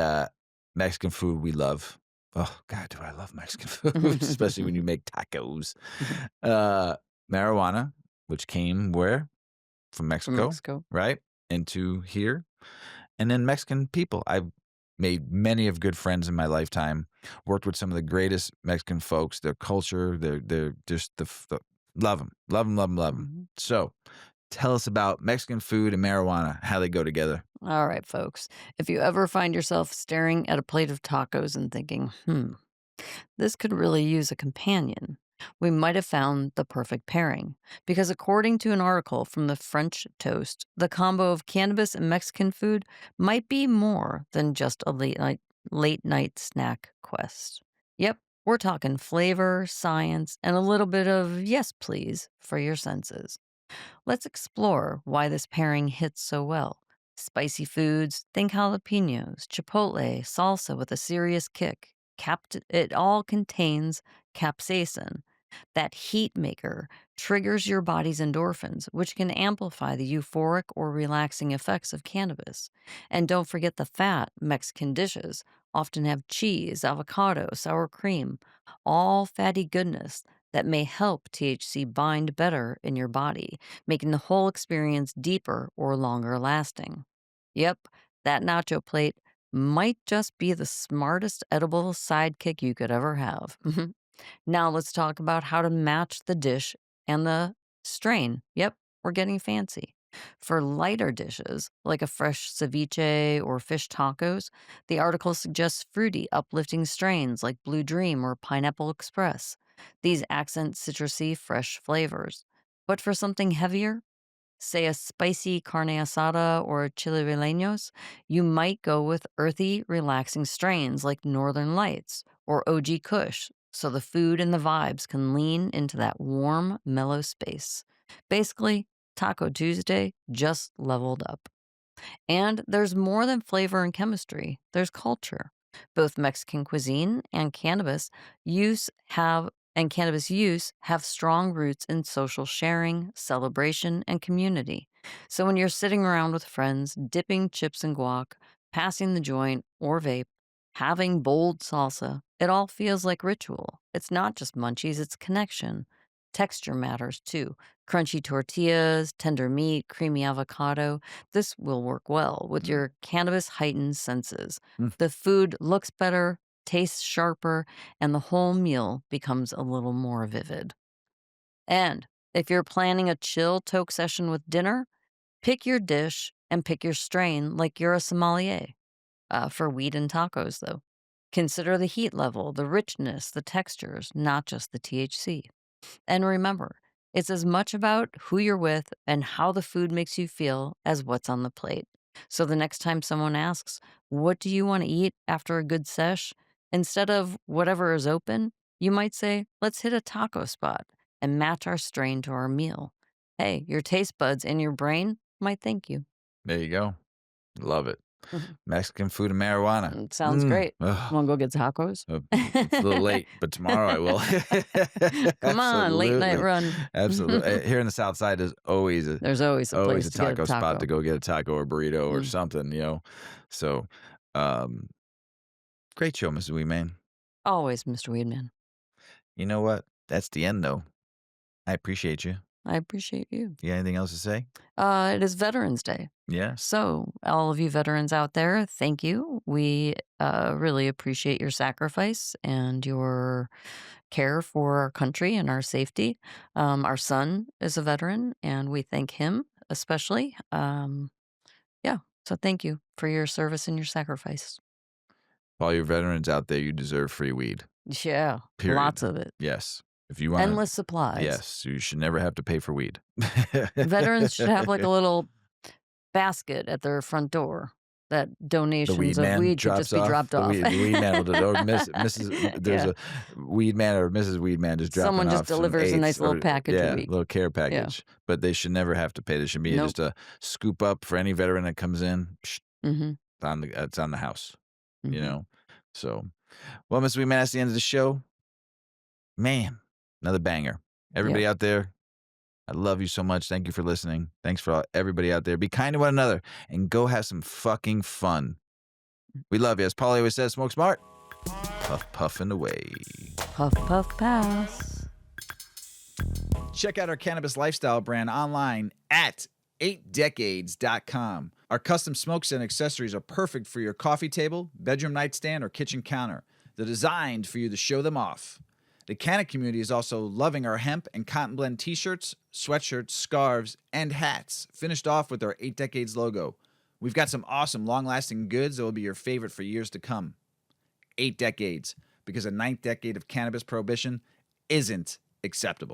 Mexican food we love. Oh God, do I love Mexican food, especially when you make tacos. Uh, Marijuana, which came where? From From Mexico, Mexico. right? Into here. And then Mexican people. I've made many of good friends in my lifetime. Worked with some of the greatest Mexican folks. Their culture, they're just the love them, love them, love them, love them. Mhm. So, tell us about Mexican food and marijuana, how they go together. All right, folks. If you ever find yourself staring at a plate of tacos and thinking, this could really use a companion, we might have found the perfect pairing. Because according to an article from the French Toast, the combo of cannabis and Mexican food might be more than just a late night snack quest. Yep, we're talking flavor, science, and a little bit of yes, please for your senses. Let's explore why this pairing hits so well. Spicy foods, think jalapenos, chipotle, salsa with a serious kick. It all contains capsaicin. That heat maker triggers your body's endorphins, which can amplify the euphoric or relaxing effects of cannabis. And don't forget the fat. Mexican dishes often have cheese, avocado, sour cream, all fatty goodness that may help THC bind better in your body, making the whole experience deeper or longer lasting. Yep, that nacho plate might just be the smartest edible sidekick you could ever have. Now let's talk about how to match the dish and the strain. Yep, we're getting fancy. For lighter dishes, like a fresh ceviche or fish tacos, the article suggests fruity, uplifting strains like Blue Dream or Pineapple Express. These accent citrusy, fresh flavors. But for something heavier, say a spicy carne asada or chile rellenos, you might go with earthy, relaxing strains like Northern Lights or OG Kush, so the food and the vibes can lean into that warm, mellow space. Basically, Taco Tuesday just leveled up. And there's more than flavor and chemistry, there's culture. Both Mexican cuisine and cannabis use have strong roots in social sharing, celebration, and community. So when you're sitting around with friends, dipping chips in guac, passing the joint or vape, having bold salsa, it all feels like ritual. It's not just munchies, it's connection. Texture matters too. Crunchy tortillas, tender meat, creamy avocado. This will work well with Mm. your cannabis heightened senses. Mm. The food looks better, tastes sharper, and the whole meal becomes a little more vivid. And if you're planning a chill toke session with dinner, pick your dish and pick your strain like you're a sommelier. For weed and tacos, though, consider the heat level, the richness, the textures, not just the THC. And remember, it's as much about who you're with and how the food makes you feel as what's on the plate. So the next time someone asks, "What do you want to eat after a good sesh?" instead of whatever is open, you might say, "Let's hit a taco spot and match our strain to our meal." Hey, your taste buds and your brain might thank you. There you go. Love it. Mhm. Mexican food and marijuana. Sounds great. Ugh. Want to go get tacos? It's a little late, but tomorrow I will. Come on, late night Absolutely. run. Absolutely. Here in the South Side, there's There's always a always place a to get a taco spot taco. to go get a taco or burrito or Mm. something, you know? So, um, great show, Mrs. Weeman. Always, Mr. Weedman. You know what? That's the end, though. I appreciate you. I appreciate you. You got anything else to say? It is Veterans Day. Yeah. So, all of you veterans out there, thank you. We really appreciate your sacrifice and your care for our country and our safety. Our son is a veteran, and we thank him especially. Yeah. So, thank you for your service and your sacrifice. All you veterans out there, you deserve free weed. Yeah. Period. Lots of it. Yes. If you want to, Endless supplies. yes, you should never have to pay for weed. Veterans should have like a little basket at their front door that The donations weed of man weed could drops just be off. dropped off. The weed man will or Mrs. There's Yeah. a weed man or Mrs. Weed Man just dropping Someone just off some delivers a eighths nice little or package a yeah, week. little care Yeah. package. But they should never have to pay. There should be Nope. just a scoop up for any veteran that comes in. Mhm. It's on the house. You Mhm. know. So, well, Mrs. Weed Man, that's the end of the show. Man, another banger. Yep. Everybody out there, I love you so much. Thank you for listening. Thanks for everybody out there. Be kind to one another and go have some fucking fun. We love you. As Paulie always says, smoke smart. Puff, puffing away. Puff, puff, pass. Check out our cannabis lifestyle brand online at 8decades.com. Our custom smokes and accessories are perfect for your coffee table, bedroom nightstand, or kitchen counter. They're designed for you to show them off. The Canna community is also loving our hemp and cotton blend t-shirts, sweatshirts, scarves, and hats, finished off with our 8 Decades logo. We've got some awesome long-lasting goods that will be your favorite for years to come. 8 Decades, because a ninth decade of cannabis prohibition isn't acceptable.